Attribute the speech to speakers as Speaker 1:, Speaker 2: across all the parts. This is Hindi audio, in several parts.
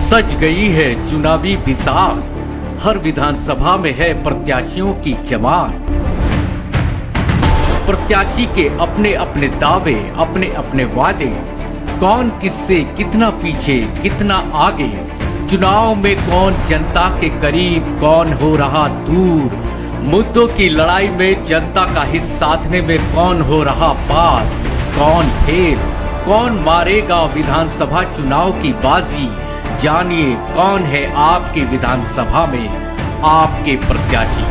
Speaker 1: सज गई है चुनावी बिसात, हर विधानसभा में है प्रत्याशियों की जमात। प्रत्याशी के अपने अपने दावे, अपने अपने वादे, कौन किससे कितना पीछे कितना आगे। चुनाव में कौन जनता के करीब, कौन हो रहा दूर। मुद्दों की लड़ाई में जनता का हित साधने में कौन हो रहा पास, कौन फेल। कौन मारेगा विधानसभा चुनाव की बाजी। जानिए कौन है आपके विधानसभा में आपके प्रत्याशी।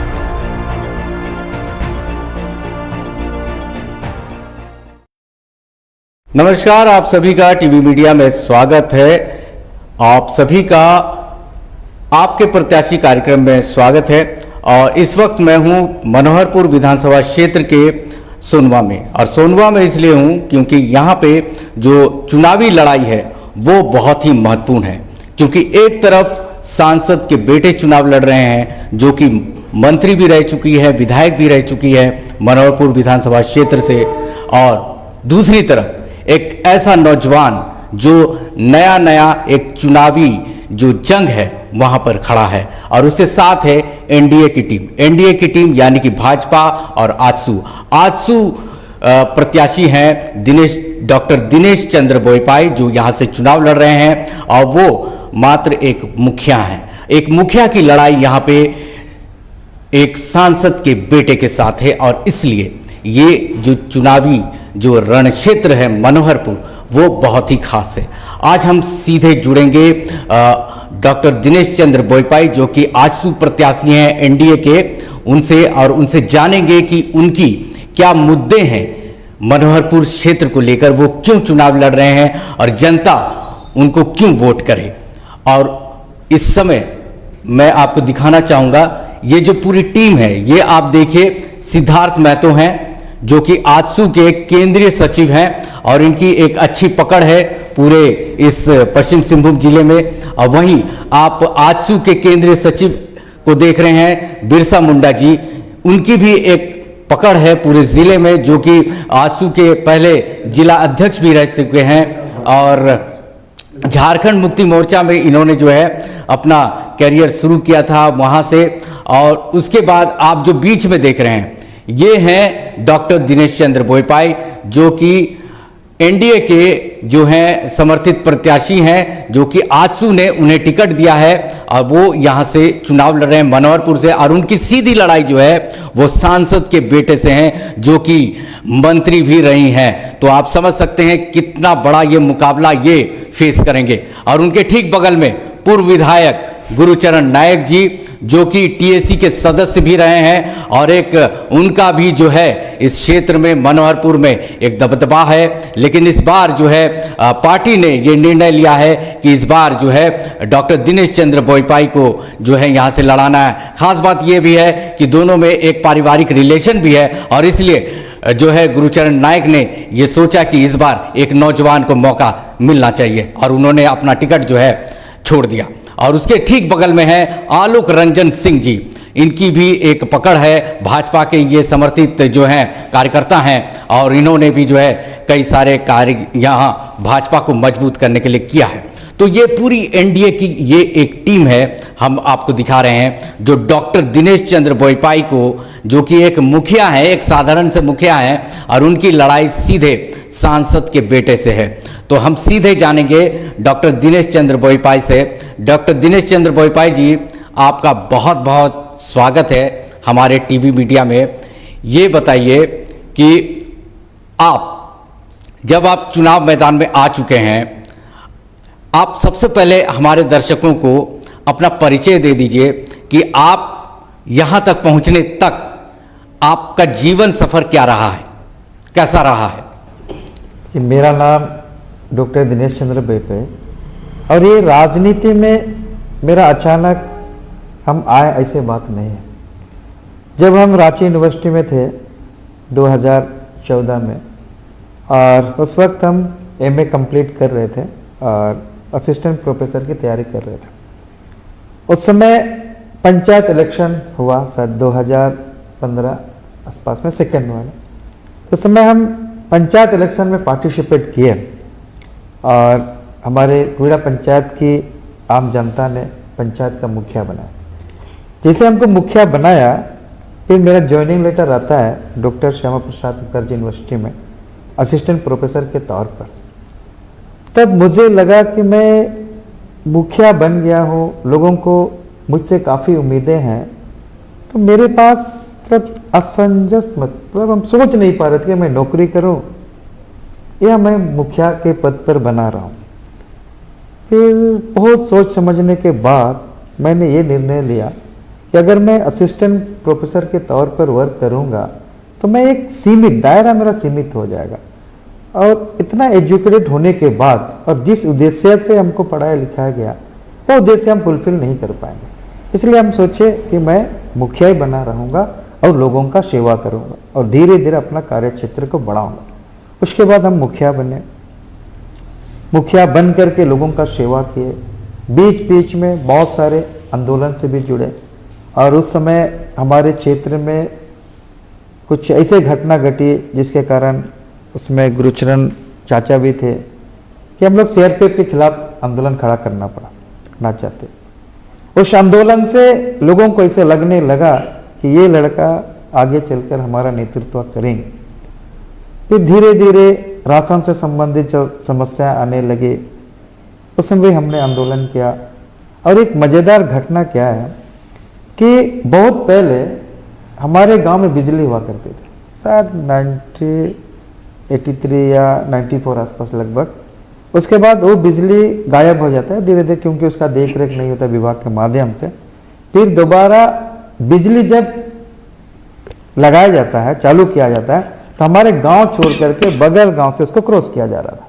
Speaker 2: नमस्कार, आप सभी का टीवी मीडिया में स्वागत है। आप सभी का आपके प्रत्याशी कार्यक्रम में स्वागत है। और इस वक्त मैं हूं मनोहरपुर विधानसभा क्षेत्र के सोनवा में, और सोनवा में इसलिए हूं क्योंकि यहां पे जो चुनावी लड़ाई है वो बहुत ही महत्वपूर्ण है। क्योंकि एक तरफ सांसद के बेटे चुनाव लड़ रहे हैं, जो कि मंत्री भी रह चुकी है, विधायक भी रह चुकी है मनोहरपुर विधानसभा क्षेत्र से, और दूसरी तरफ एक ऐसा नौजवान जो नया नया एक चुनावी जो जंग है वहां पर खड़ा है, और उसके साथ है एनडीए की टीम। एनडीए की टीम यानी कि भाजपा और आजसू प्रत्याशी हैं डॉक्टर दिनेश चंद्र बोईपाई, जो यहां से चुनाव लड़ रहे हैं, और वो मात्र एक मुखिया हैं। एक मुखिया की लड़ाई यहां पे एक सांसद के बेटे के साथ है, और इसलिए ये जो चुनावी जो रण क्षेत्र है मनोहरपुर वो बहुत ही खास है। आज हम सीधे जुड़ेंगे डॉक्टर दिनेश चंद्र बोईपाई, जो कि आजसू प्रत्याशी हैं एनडीए के, उनसे, और उनसे जानेंगे कि उनकी क्या मुद्दे हैं मनोहरपुर क्षेत्र को लेकर, वो क्यों चुनाव लड़ रहे हैं और जनता उनको क्यों वोट करे। और इस समय मैं आपको दिखाना चाहूँगा ये जो पूरी टीम है, ये आप देखिए सिद्धार्थ महतो हैं जो कि आजसू के केंद्रीय सचिव हैं, और इनकी एक अच्छी पकड़ है पूरे इस पश्चिम सिंहभूम जिले में। और वहीं आप आजसू के केंद्रीय सचिव को देख रहे हैं बिरसा मुंडा जी, उनकी भी एक पकड़ है पूरे जिले में, जो कि आजसू के पहले जिला अध्यक्ष भी रह चुके हैं, और झारखंड मुक्ति मोर्चा में इन्होंने जो है अपना करियर शुरू किया था वहां से। और उसके बाद आप जो बीच में देख रहे हैं ये हैं डॉक्टर दिनेश चंद्र बोईपाई, जो कि एनडीए के जो हैं समर्थित प्रत्याशी हैं, जो कि आजसू ने उन्हें टिकट दिया है, और वो यहां से चुनाव लड़ रहे हैं मनोहरपुर से। और उनकी सीधी लड़ाई जो है वो सांसद के बेटे से है, जो कि मंत्री भी रही हैं। तो आप समझ सकते हैं कितना बड़ा ये मुकाबला ये फेस करेंगे। और उनके ठीक बगल में पूर्व विधायक गुरुचरण नायक जी, जो कि टीएसी के सदस्य भी रहे हैं, और एक उनका भी जो है इस क्षेत्र में मनोहरपुर में एक दबदबा है। लेकिन इस बार जो है पार्टी ने ये निर्णय लिया है कि इस बार जो है डॉक्टर दिनेश चंद्र बोईपाई को जो है यहाँ से लड़ाना है। खास बात ये भी है कि दोनों में एक पारिवारिक रिलेशन भी है, और इसलिए जो है गुरुचरण नायक ने ये सोचा कि इस बार एक नौजवान को मौका मिलना चाहिए, और उन्होंने अपना टिकट जो है छोड़ दिया। और उसके ठीक बगल में है आलोक रंजन सिंह जी, इनकी भी एक पकड़ है, भाजपा के ये समर्थित जो हैं कार्यकर्ता हैं, और इन्होंने भी जो है कई सारे कार्य यहाँ भाजपा को मजबूत करने के लिए किया है। तो ये पूरी एनडीए की ये एक टीम है, हम आपको दिखा रहे हैं, जो डॉक्टर दिनेश चंद्र बोईपाई को, जो कि एक मुखिया है, एक साधारण से मुखिया है, और उनकी लड़ाई सीधे सांसद के बेटे से है। तो हम सीधे जानेंगे डॉक्टर दिनेश चंद्र बोईपाई से। डॉक्टर दिनेश चंद्र बोईपाई जी, आपका बहुत बहुत स्वागत है हमारे टीवी मीडिया में। ये बताइए कि जब आप चुनाव मैदान में आ चुके हैं, आप सबसे पहले हमारे दर्शकों को अपना परिचय दे दीजिए कि आप यहाँ तक पहुँचने तक आपका जीवन सफर क्या रहा है, कैसा रहा है।
Speaker 3: मेरा नाम डॉक्टर दिनेश चंद्र बोईपाई, और ये राजनीति में मेरा अचानक हम आए ऐसे बात नहीं है। जब हम रांची यूनिवर्सिटी में थे 2014 में, और उस वक्त हम एमए कंप्लीट कर रहे थे और असिस्टेंट प्रोफेसर की तैयारी कर रहे थे। उस समय पंचायत इलेक्शन हुआ शायद 2015 आसपास में, सेकेंड वाला। तो उस समय हम पंचायत इलेक्शन में पार्टिसिपेट किए, और हमारे गुड़ा पंचायत की आम जनता ने पंचायत का मुखिया बनाया। जैसे हमको मुखिया बनाया, फिर मेरा ज्वाइनिंग लेटर आता है डॉक्टर श्यामा प्रसाद मुखर्जी यूनिवर्सिटी में असिस्टेंट प्रोफेसर के तौर पर। तब मुझे लगा कि मैं मुखिया बन गया हूँ, लोगों को मुझसे काफ़ी उम्मीदें हैं, तो मेरे पास मतलब असमंजस, मतलब हम सोच नहीं पा रहे थे कि मैं नौकरी करूं या मैं मुखिया के पद पर बना रहा हूं। फिर बहुत सोच समझने के बाद मैंने ये निर्णय लिया कि अगर मैं असिस्टेंट प्रोफेसर के तौर पर वर्क करूंगा तो मैं एक सीमित दायरा मेरा सीमित हो जाएगा, और इतना एजुकेटेड होने के बाद और जिस उद्देश्य से हमको पढ़ाया लिखाया गया वो उद्देश्य हम फुलफिल नहीं कर पाएंगे। इसलिए हम सोचे कि मैं मुखिया ही बना रहूँगा और लोगों का सेवा करूँगा और धीरे धीरे अपना कार्य क्षेत्र को बढ़ाऊँगा। उसके बाद हम मुखिया बने, मुखिया बन करके लोगों का सेवा किए। बीच बीच में बहुत सारे आंदोलन से भी जुड़े, और उस समय हमारे क्षेत्र में कुछ ऐसे घटना घटी जिसके कारण उसमें गुरुचरण चाचा भी थे कि हम लोग सीआरपीएफ के खिलाफ आंदोलन खड़ा करना पड़ा, ना चाहते। उस आंदोलन से लोगों को ऐसे लगने लगा कि ये लड़का आगे चलकर हमारा नेतृत्व करेंगे। फिर धीरे धीरे राशन से संबंधित समस्या आने लगी, उस समय हमने आंदोलन किया। और एक मज़ेदार घटना क्या है कि बहुत पहले हमारे गांव में बिजली हुआ करती थी, शायद 1983 या 94 आसपास लगभग। उसके बाद वो बिजली गायब हो जाता है धीरे धीरे, क्योंकि उसका देख रेख नहीं होता विभाग के माध्यम से। फिर दोबारा बिजली जब लगाया जाता है, चालू किया जाता है, तो हमारे गांव छोड़ करके बगल गांव से उसको क्रॉस किया जा रहा था।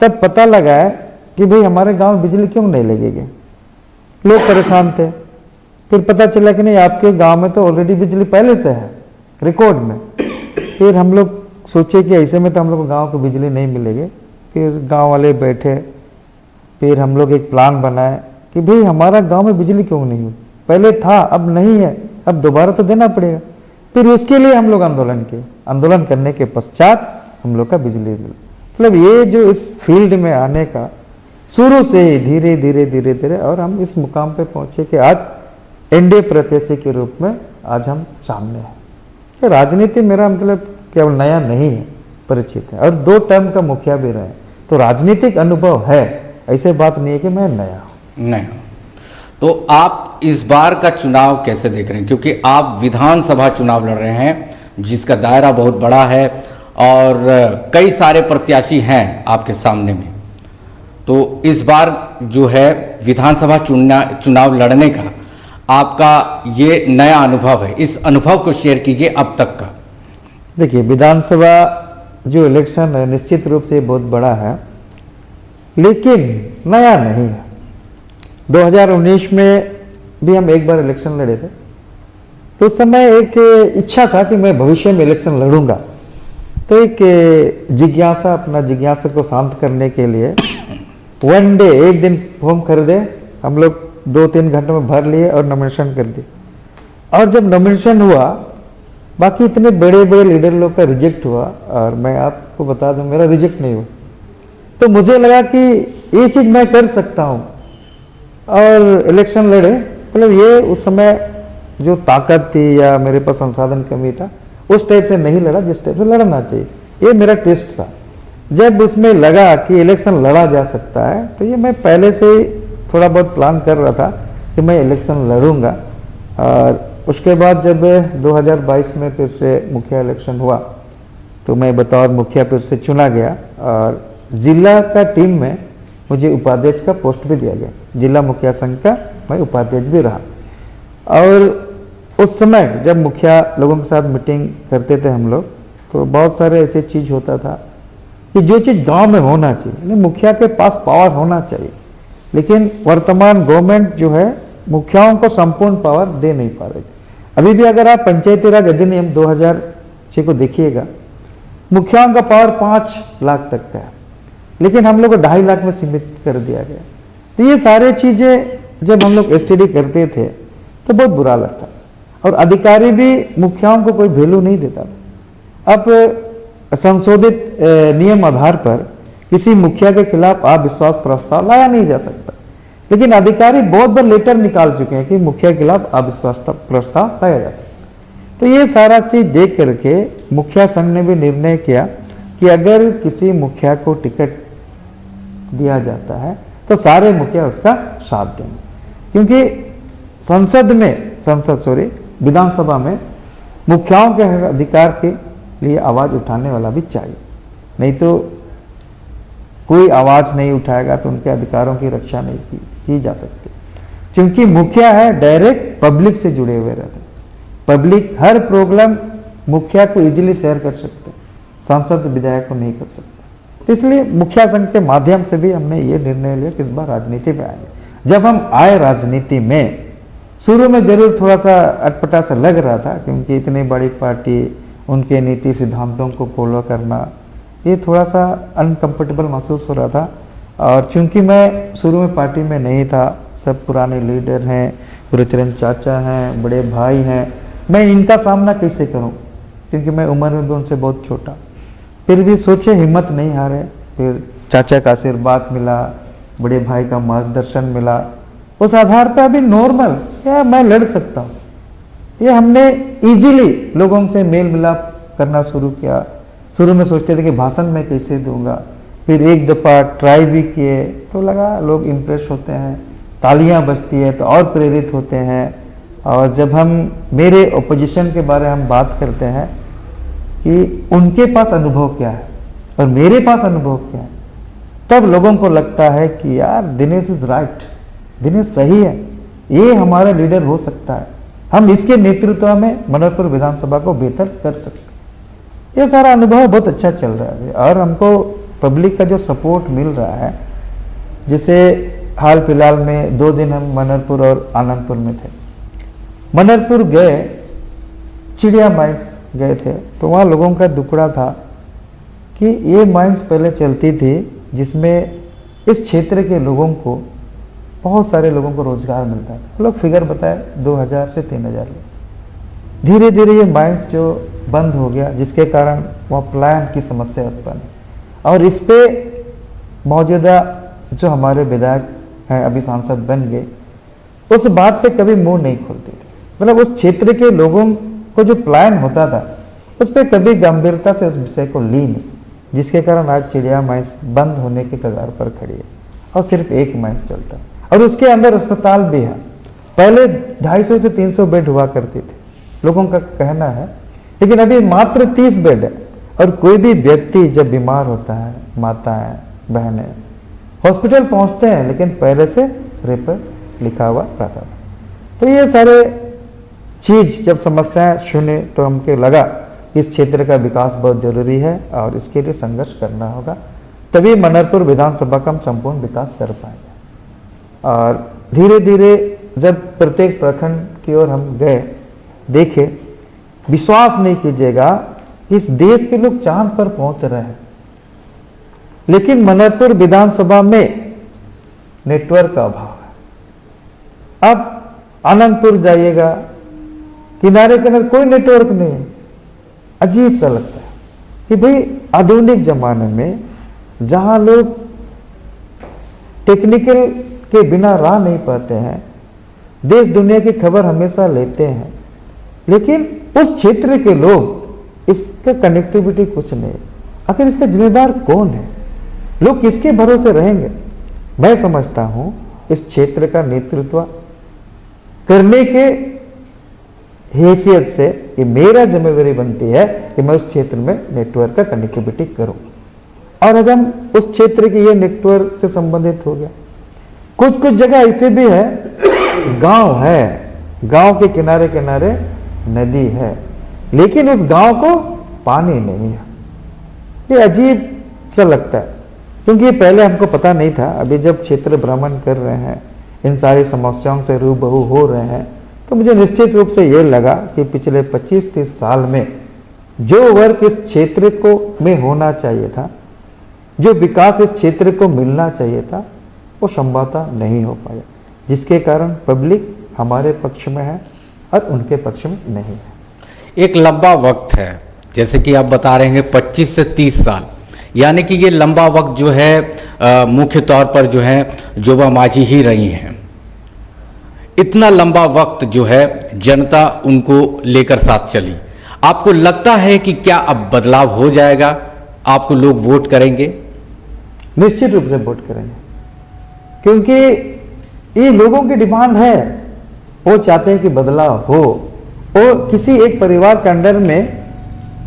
Speaker 3: तब पता लगा है कि भाई हमारे गांव में बिजली क्यों नहीं लगेगी, लोग परेशान थे। फिर पता चला कि नहीं, आपके गांव में तो ऑलरेडी बिजली पहले से है रिकॉर्ड में। फिर हम लोग सोचे कि ऐसे में तो हम लोग को गाँव को बिजली नहीं मिलेगी। फिर गाँव वाले बैठे, फिर हम लोग एक प्लान बनाए कि भाई हमारा गाँव में बिजली क्यों नहीं हुई, पहले था अब नहीं है, अब दोबारा तो देना पड़ेगा। फिर उसके लिए हम लोग आंदोलन किए। आंदोलन करने के पश्चात हम लोग का बिजली मिला। मतलब ये जो इस फील्ड में आने का शुरू से ही धीरे धीरे धीरे धीरे, और हम इस मुकाम पे पहुंचे कि आज एनडीए प्रत्याशी के रूप में आज हम सामने हैं। तो राजनीति मेरा मतलब केवल नया नहीं है, परिचित है, और 2 टर्म का मुखिया भी रहे, तो राजनीतिक अनुभव है। ऐसे बात नहीं है कि मैं नया हूँ।
Speaker 2: नहीं। तो आप इस बार का चुनाव कैसे देख रहे हैं, क्योंकि आप विधानसभा चुनाव लड़ रहे हैं जिसका दायरा बहुत बड़ा है और कई सारे प्रत्याशी हैं आपके सामने में, तो इस बार जो है विधानसभा चुनाव लड़ने का आपका ये नया अनुभव है, इस अनुभव को शेयर कीजिए अब तक का।
Speaker 3: देखिए, विधानसभा जो इलेक्शन है निश्चित रूप से बहुत बड़ा है, लेकिन नया नहीं है। 2019 में भी हम एक बार इलेक्शन लड़े थे, तो उस समय एक इच्छा था कि मैं भविष्य में इलेक्शन लड़ूंगा। तो एक जिज्ञासा, अपना जिज्ञासा को शांत करने के लिए वन डे, एक दिन फॉर्म खरीदे, हम लोग 2-3 घंटे में भर लिए और नॉमिनेशन कर दिए। और जब नॉमिनेशन हुआ, बाकी इतने बड़े बड़े लीडर लोग का रिजेक्ट हुआ, और मैं आपको बता दूं मेरा रिजेक्ट नहीं हुआ। तो मुझे लगा कि ये चीज़ मैं कर सकता हूँ, और इलेक्शन लड़े। मतलब ये उस समय जो ताकत थी या मेरे पास संसाधन कमी था, उस टाइप से नहीं लड़ा जिस टाइप से लड़ना चाहिए। ये मेरा टेस्ट था। जब उसमें लगा कि इलेक्शन लड़ा जा सकता है, तो ये मैं पहले से ही थोड़ा बहुत प्लान कर रहा था कि मैं इलेक्शन लड़ूंगा। और उसके बाद जब 2022 में फिर से मुखिया इलेक्शन हुआ, तो मैं बतौर मुखिया फिर से चुना गया, और जिला का टीम में मुझे उपाध्यक्ष का पोस्ट भी दिया गया। जिला मुखिया संघ का मैं उपाध्यक्ष भी रहा। और उस समय जब मुखिया लोगों के साथ मीटिंग करते थे हम लोग, तो बहुत सारे ऐसे चीज़ होता था कि जो चीज़ गांव में होना चाहिए, मुखिया के पास पावर होना चाहिए, लेकिन वर्तमान गवर्नमेंट जो है मुखियाओं को संपूर्ण पावर दे नहीं पा रही। अभी भी अगर आप पंचायती राज अधिनियम 2006 को देखिएगा, मुखियाओं का पावर 5 लाख तक का है, लेकिन हम लोग को 2.5 लाख में सीमित कर दिया गया। तो ये सारे चीज़ें जब हम लोग एसटीडी करते थे तो बहुत बुरा लगता, और अधिकारी भी मुखियाओं को कोई वैल्यू नहीं देता था। अब संशोधित नियम आधार पर किसी मुखिया के खिलाफ अविश्वास प्रस्ताव लाया नहीं जा सकता, लेकिन अधिकारी बहुत बार लेटर निकाल चुके हैं कि मुखिया के खिलाफ अविश्वास प्रस्ताव लाया जा सकता है। तो ये सारा चीज देख करके मुखिया संघ ने भी निर्णय किया कि अगर किसी मुखिया को टिकट दिया जाता है तो सारे मुखिया उसका साथ देंगे, क्योंकि विधानसभा में मुखियाओं के अधिकार के लिए आवाज उठाने वाला भी चाहिए, नहीं तो कोई आवाज नहीं उठाएगा तो उनके अधिकारों की रक्षा नहीं की जा सकती। क्योंकि मुखिया है डायरेक्ट पब्लिक से जुड़े हुए रहते हैं, पब्लिक हर प्रॉब्लम मुखिया को इजीली शेयर कर सकते हैं, सांसद विधायक को नहीं कर सकते। तो इसलिए मुखिया संघ के माध्यम से भी हमने ये निर्णय लिया कि इस बार राजनीति में आएंगे। जब हम आए राजनीति में, शुरू में जरूर थोड़ा सा अटपटा सा लग रहा था, क्योंकि इतनी बड़ी पार्टी, उनके नीति सिद्धांतों को फॉलो करना, ये थोड़ा सा अनकंफर्टेबल महसूस हो रहा था। और चूंकि मैं शुरू में पार्टी में नहीं था, सब पुराने लीडर हैं, गुरुचरण चाचा हैं, बड़े भाई हैं, मैं इनका सामना कैसे करूं, क्योंकि मैं उम्र में भी उनसे बहुत छोटा। फिर भी सोचे, हिम्मत नहीं हारे, फिर चाचा का आशीर्वाद मिला, बड़े भाई का मार्गदर्शन मिला, उस आधार पर अभी नॉर्मल या मैं लड़ सकता हूँ। ये हमने इजीली लोगों से मेल मिलाप करना शुरू किया। शुरू में सोचते थे कि भाषण में कैसे दूंगा, फिर एक दफ़ा ट्राई भी किए तो लगा लोग इम्प्रेस होते हैं, तालियां बजती है तो और प्रेरित होते हैं। और जब हम मेरे ओपोजिशन के बारे में हम बात करते हैं कि उनके पास अनुभव क्या है और मेरे पास अनुभव क्या है, तब लोगों को लगता है कि यार दिनेश इज राइट, दिनेश सही है, ये हमारा लीडर हो सकता है, हम इसके नेतृत्व में मनोहरपुर विधानसभा को बेहतर कर सकते हैं। ये सारा अनुभव बहुत अच्छा चल रहा है और हमको पब्लिक का जो सपोर्ट मिल रहा है, जैसे हाल फिलहाल में 2 दिन हम मनोहरपुर और आनंदपुर में थे। मनोहरपुर गए, चिड़िया माइंस गए थे, तो वहाँ लोगों का दुखड़ा था कि ये माइंस पहले चलती थी जिसमें इस क्षेत्र के लोगों को, बहुत सारे लोगों को रोजगार मिलता था। लोग फिगर बताए 2000 से 3000 लोग। धीरे धीरे ये माइंस जो बंद हो गया, जिसके कारण वहाँ पलायन की समस्या उत्पन्न, और इस पे मौजूदा जो हमारे विधायक हैं, अभी सांसद बन गए, उस बात पे कभी मुंह नहीं खोलते थे। मतलब उस क्षेत्र के लोगों को जो पलायन होता था उस पर कभी गंभीरता से उस विषय को ली नहीं, जिसके कारण आज चिड़िया माइंस बंद होने के कगार पर खड़ी है और सिर्फ एक माइंस चलता है, और उसके अंदर अस्पताल भी है। पहले 250 से 300 बेड हुआ करते थे, लोगों का कहना है, लेकिन अभी मात्र 30 बेड है। और कोई भी व्यक्ति जब बीमार होता है, माताएं बहनें हॉस्पिटल पहुंचते हैं, लेकिन पहले से रेफर लिखा हुआ रहता था। तो ये सारे चीज जब समस्याएं सुने तो हमको लगा इस क्षेत्र का विकास बहुत जरूरी है और इसके लिए संघर्ष करना होगा, तभी मनोहरपुर विधानसभा का हम संपूर्ण विकास कर पाएंगे। और धीरे धीरे जब प्रत्येक प्रखंड की ओर हम गए, देखे, विश्वास नहीं कीजिएगा, इस देश के लोग चांद पर पहुंच रहे हैं, लेकिन मनोहरपुर विधानसभा में नेटवर्क का अभाव है। अब आनंदपुर जाइएगा, किनारे किनारे कोई नेटवर्क नहीं है। अजीब सा लगता है कि भाई आधुनिक जमाने में जहां लोग टेक्निकल के बिना राह नहीं पाते हैं, देश दुनिया की खबर हमेशा लेते हैं, लेकिन उस क्षेत्र के लोग इसका कनेक्टिविटी कुछ नहीं। आखिर इसका जिम्मेदार कौन है? लोग किसके भरोसे रहेंगे? मैं समझता हूं इस क्षेत्र का नेतृत्व करने के हैसियत से ये मेरा जिम्मेदारी बनती है कि मैं उस क्षेत्र में नेटवर्क का कनेक्टिविटी करूं। और अगर हम उस क्षेत्र के ये नेटवर्क से संबंधित हो गया, कुछ कुछ जगह ऐसे भी है, गांव है, गांव के किनारे किनारे नदी है, लेकिन उस गांव को पानी नहीं है। ये अजीब सा लगता है, क्योंकि पहले हमको पता नहीं था। अभी जब क्षेत्र भ्रमण कर रहे हैं, इन सारी समस्याओं से रूबरू हो रहे हैं, तो मुझे निश्चित रूप से ये लगा कि पिछले 25-30 साल में जो वर्क इस क्षेत्र को में होना चाहिए था, जो विकास इस क्षेत्र को मिलना चाहिए था, वो संभवतः नहीं हो पाया, जिसके कारण पब्लिक हमारे पक्ष में है और उनके पक्ष में नहीं है।
Speaker 1: एक लंबा वक्त है, जैसे कि आप बता रहे हैं 25 से 30 साल, यानी कि ये लंबा वक्त जो है
Speaker 2: मुख्य तौर पर जो है जोबा मांझी ही रही हैं। इतना लंबा वक्त जो है जनता उनको लेकर साथ चली। आपको लगता है कि क्या अब बदलाव हो जाएगा? आपको लोग वोट करेंगे?
Speaker 3: निश्चित रूप से वोट करेंगे, क्योंकि ये लोगों की डिमांड है। वो चाहते हैं कि बदलाव हो। वो किसी एक परिवार के अंडर में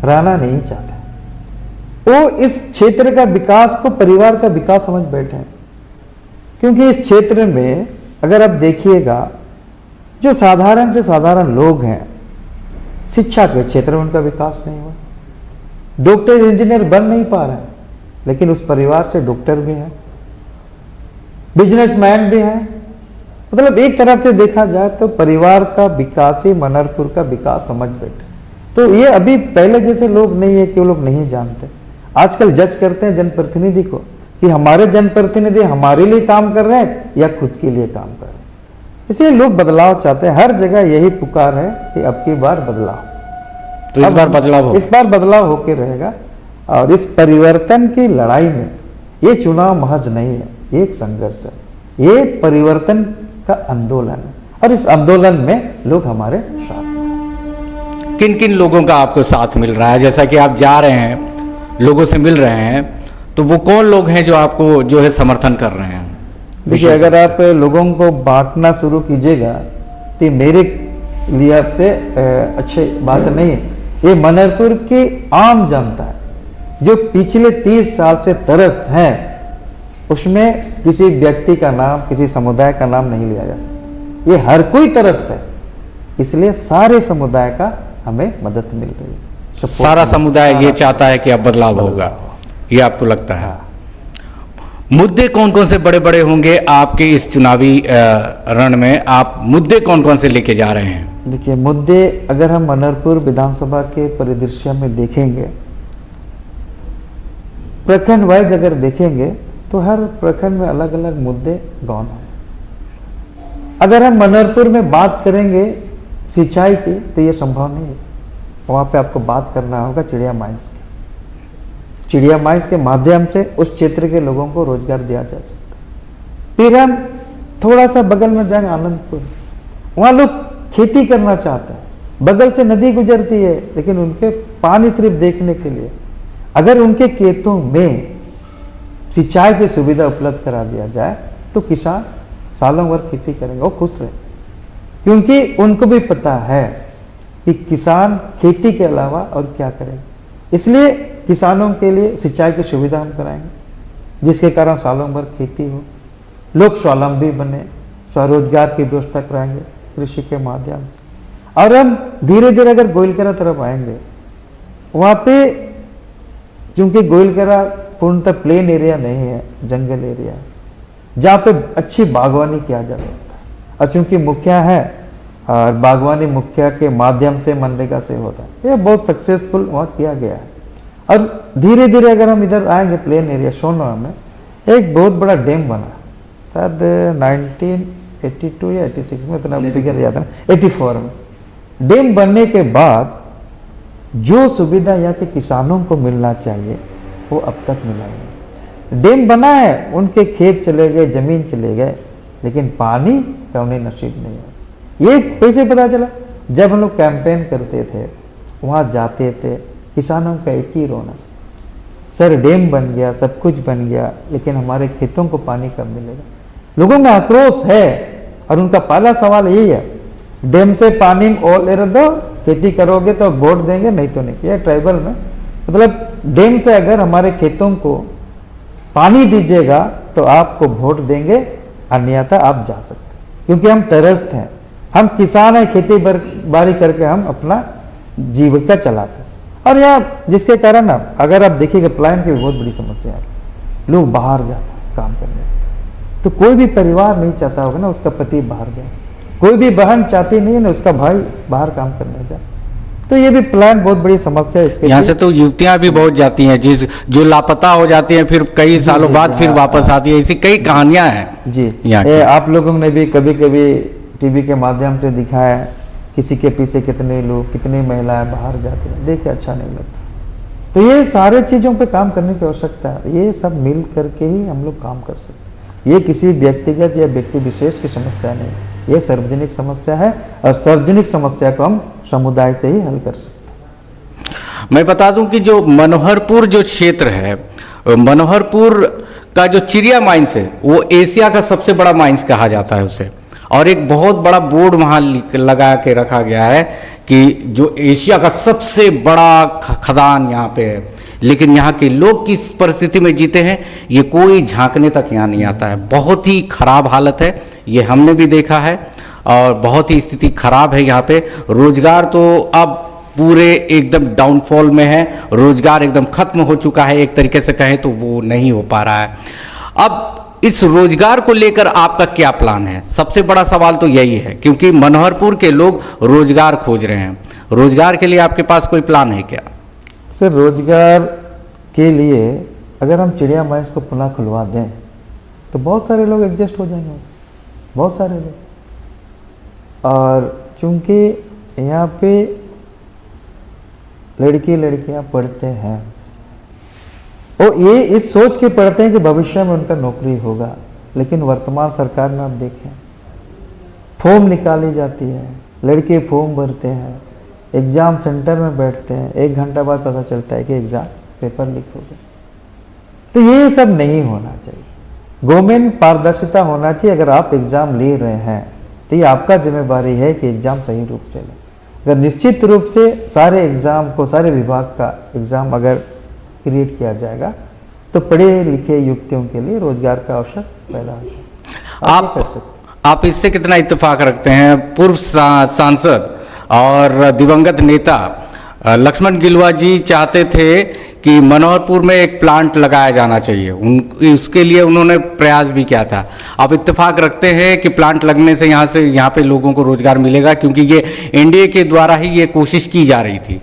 Speaker 3: रहना नहीं चाहते। वो इस क्षेत्र का विकास को परिवार का विकास समझ बैठे हैं। क्योंकि इस क्षेत्र में अगर आप देखिएगा, जो साधारण से साधारण लोग हैं, शिक्षा के क्षेत्र में उनका विकास नहीं हुआ। डॉक्टर इंजीनियर बन नहीं पा रहे हैं, लेकिन उस परिवार से डॉक्टर भी है, बिजनेसमैन भी है। मतलब एक तरफ से देखा जाए तो परिवार का विकास ही मनहरपुर का विकास समझ बैठे। तो ये अभी पहले जैसे लोग नहीं है कि वो लोग नहीं जानते। आजकल जज करते हैं जनप्रतिनिधि को कि हमारे जनप्रतिनिधि हमारे लिए काम कर रहे हैं या खुद के लिए काम कर रहे हैं। इसलिए लोग बदलाव चाहते हैं। हर जगह यही पुकार है कि अब की बार बदलाव।
Speaker 2: तो इस बार बदलाव हो,
Speaker 3: इस बार बदलाव होकर रहेगा। और इस परिवर्तन की लड़ाई में ये चुनाव महज नहीं है, ये एक संघर्ष है, ये परिवर्तन का आंदोलन है। और इस आंदोलन में लोग हमारे साथ हैं।
Speaker 2: किन किन लोगों का आपको साथ मिल रहा है? जैसा कि आप जा रहे हैं, लोगों से मिल रहे हैं, तो वो कौन लोग हैं जो आपको जो है समर्थन कर रहे हैं?
Speaker 3: देखिए, अगर आप लोगों को बांटना शुरू कीजिएगा तो मेरे लिए आपसे अच्छी बात नहीं है। ये मनहरपुर की आम जनता है जो पिछले 30 साल से त्रस्त हैं। उसमें किसी व्यक्ति का नाम, किसी समुदाय का नाम नहीं लिया जा सकता। ये हर कोई त्रस्त है, इसलिए सारे समुदाय का हमें मदद मिल रही है।
Speaker 2: सारा समुदाय ये चाहता है कि अब बदलाव होगा, ये आपको लगता है? मुद्दे कौन कौन से बड़े बड़े होंगे आपके इस चुनावी रण में? आप मुद्दे कौन कौन से लेके जा रहे हैं?
Speaker 3: देखिए, मुद्दे अगर हम मनहरपुर विधानसभा के परिदृश्य में देखेंगे, प्रखंड वाइज अगर देखेंगे तो हर प्रखंड में अलग अलग मुद्दे गौन हैं। अगर हम मनहरपुर में बात करेंगे सिंचाई की तो ये संभव नहीं है। वहां पे आपको बात करना होगा चिड़िया माइंस की। चिड़िया माइंस के माध्यम से उस क्षेत्र के लोगों को रोजगार दिया जा सकता है। फिर हम थोड़ा सा बगल में जाएंगे आनंदपुर, वहां लोग खेती करना चाहते हैं। बगल से नदी गुजरती है, लेकिन उनके पानी सिर्फ देखने के लिए। अगर उनके खेतों में सिंचाई की सुविधा उपलब्ध करा दिया जाए तो किसान सालों भर खेती करेंगे, वो खुश रहे, क्योंकि उनको भी पता है कि किसान खेती के अलावा और क्या करेंगे। इसलिए किसानों के लिए सिंचाई की सुविधा हम कराएंगे, जिसके कारण सालों भर खेती हो, लोग स्वावलंबी बने, स्वरोजगार की व्यवस्था कराएंगे कृषि के माध्यम से। और हम धीरे धीरे अगर गोइलकेरा तरफ आएंगे, वहाँ पे चूंकि गोइलकेरा पूर्णतः प्लेन एरिया नहीं है, जंगल एरिया है, जहाँ पे अच्छी बागवानी किया जा सकता है। और चूंकि मुखिया है और बागवानी मुखिया के माध्यम से मनरेगा से होता है, ये बहुत सक्सेसफुल वहाँ किया गया है। और धीरे धीरे अगर हम इधर आएंगे प्लेन एरिया सोनवा में, एक बहुत बड़ा डैम बना, शायद 1982 या 86 में, इतना फिगर याद है, 84 में। डैम बनने के बाद जो सुविधा यहाँ के किसानों को मिलना चाहिए वो अब तक मिला नहीं। डैम बना है, उनके खेत चले गए, जमीन चले गए, लेकिन पानी का उन्हें नसीब नहीं है। ये कैसे पता चला? जब हम लोग कैंपेन करते थे, वहाँ जाते थे, किसानों का एक ही रोना, सर डैम बन गया, सब कुछ बन गया, लेकिन हमारे खेतों को पानी कब मिलेगा? लोगों में आक्रोश है और उनका पहला सवाल यही है, डैम से पानी और ले दो, खेती करोगे तो वोट देंगे, नहीं तो नहीं। ये ट्राइबल में मतलब डैम से अगर हमारे खेतों को पानी दीजिएगा तो आपको वोट देंगे, अन्यथा आप जा सकते, क्योंकि हम त्रस्त हैं, हम किसान हैं, खेती बाड़ी करके हम अपना जीविका चलाते हैं। और यहाँ जिसके कारण अगर आप देखिएगा प्लान की बहुत बड़ी समस्या है, लोग बाहर जाते हैं काम करने, तो कोई भी परिवार नहीं चाहता होगा ना उसका पति बाहर जाए, कोई भी बहन चाहती नहीं है ना उसका भाई बाहर काम करने जाए। तो ये भी प्लान बहुत बड़ी समस्या है इसके।
Speaker 2: यहाँ से तो युवतियां भी बहुत जाती हैं, जो लापता हो जाती हैं, फिर कई सालों बाद फिर वापस आती है। ऐसी कई कहानियां हैं
Speaker 3: जी।
Speaker 2: यहाँ
Speaker 3: आप लोगों ने भी कभी कभी टीवी के माध्यम से दिखाया किसी के पीछे कितने लोग, कितनी महिलाएं बाहर जाती हैं, देख के अच्छा नहीं लगता। तो ये सारे चीज़ों पे काम करने की आवश्यकता है, ये सब मिल करके ही हम लोग काम कर सकते हैं। ये किसी व्यक्तिगत या व्यक्ति विशेष की समस्या नहीं, ये सार्वजनिक समस्या है और सार्वजनिक समस्या को हम समुदाय से ही हल कर सकते हैं।
Speaker 2: मैं बता दूं कि जो मनोहरपुर जो क्षेत्र है, मनोहरपुर का जो चिड़िया माइंस है वो एशिया का सबसे बड़ा माइंस कहा जाता है उसे, और एक बहुत बड़ा बोर्ड वहाँ लगा के रखा गया है कि जो एशिया का सबसे बड़ा खदान यहाँ पे है। लेकिन यहाँ के लोग किस परिस्थिति में जीते हैं ये कोई झांकने तक यहाँ नहीं आता है। बहुत ही खराब हालत है, ये हमने भी देखा है, और बहुत ही स्थिति खराब है यहाँ पे। रोजगार तो अब पूरे एकदम डाउनफॉल में है, रोजगार एकदम खत्म हो चुका है, एक तरीके से कहें तो वो नहीं हो पा रहा है। अब इस रोजगार को लेकर आपका क्या प्लान है? सबसे बड़ा सवाल तो यही है, क्योंकि मनोहरपुर के लोग रोजगार खोज रहे हैं। रोजगार के लिए आपके पास कोई प्लान है क्या?
Speaker 3: सर, रोजगार के लिए अगर हम चिड़िया माइंस को पुनः खुलवा दें तो बहुत सारे लोग एडजस्ट हो जाएंगे, बहुत सारे लोग। और चूंकि यहाँ पे लड़की लड़कियां पढ़ते हैं और ये इस सोच के पढ़ते हैं कि भविष्य में उनका नौकरी होगा, लेकिन वर्तमान सरकार में आप देखें फॉर्म निकाली जाती है, लड़के फॉर्म भरते हैं, एग्जाम सेंटर में बैठते हैं, 1 घंटा बाद पता चलता है कि एग्जाम पेपर लीक हो गया। तो ये सब नहीं होना चाहिए। गवर्नमेंट पारदर्शिता होना चाहिए। अगर आप एग्जाम ले रहे हैं तो ये आपका जिम्मेदारी है कि एग्जाम सही रूप से लें। अगर निश्चित रूप से सारे एग्जाम को, सारे विभाग का एग्जाम अगर क्रिएट किया जाएगा तो पढ़े लिखे युवतियों के लिए रोजगार का अवसर पैदा हो जाएगा।
Speaker 2: आप इससे कितना इत्तेफाक रखते हैं? पूर्व सांसद और दिवंगत नेता लक्ष्मण गिलुआ जी चाहते थे कि मनोहरपुर में एक प्लांट लगाया जाना चाहिए, उसके लिए उन्होंने प्रयास भी किया था। आप इत्तेफाक रखते हैं कि प्लांट लगने से यहाँ पे लोगों को रोजगार मिलेगा? क्योंकि ये एनडीए के द्वारा ही ये कोशिश की जा रही थी।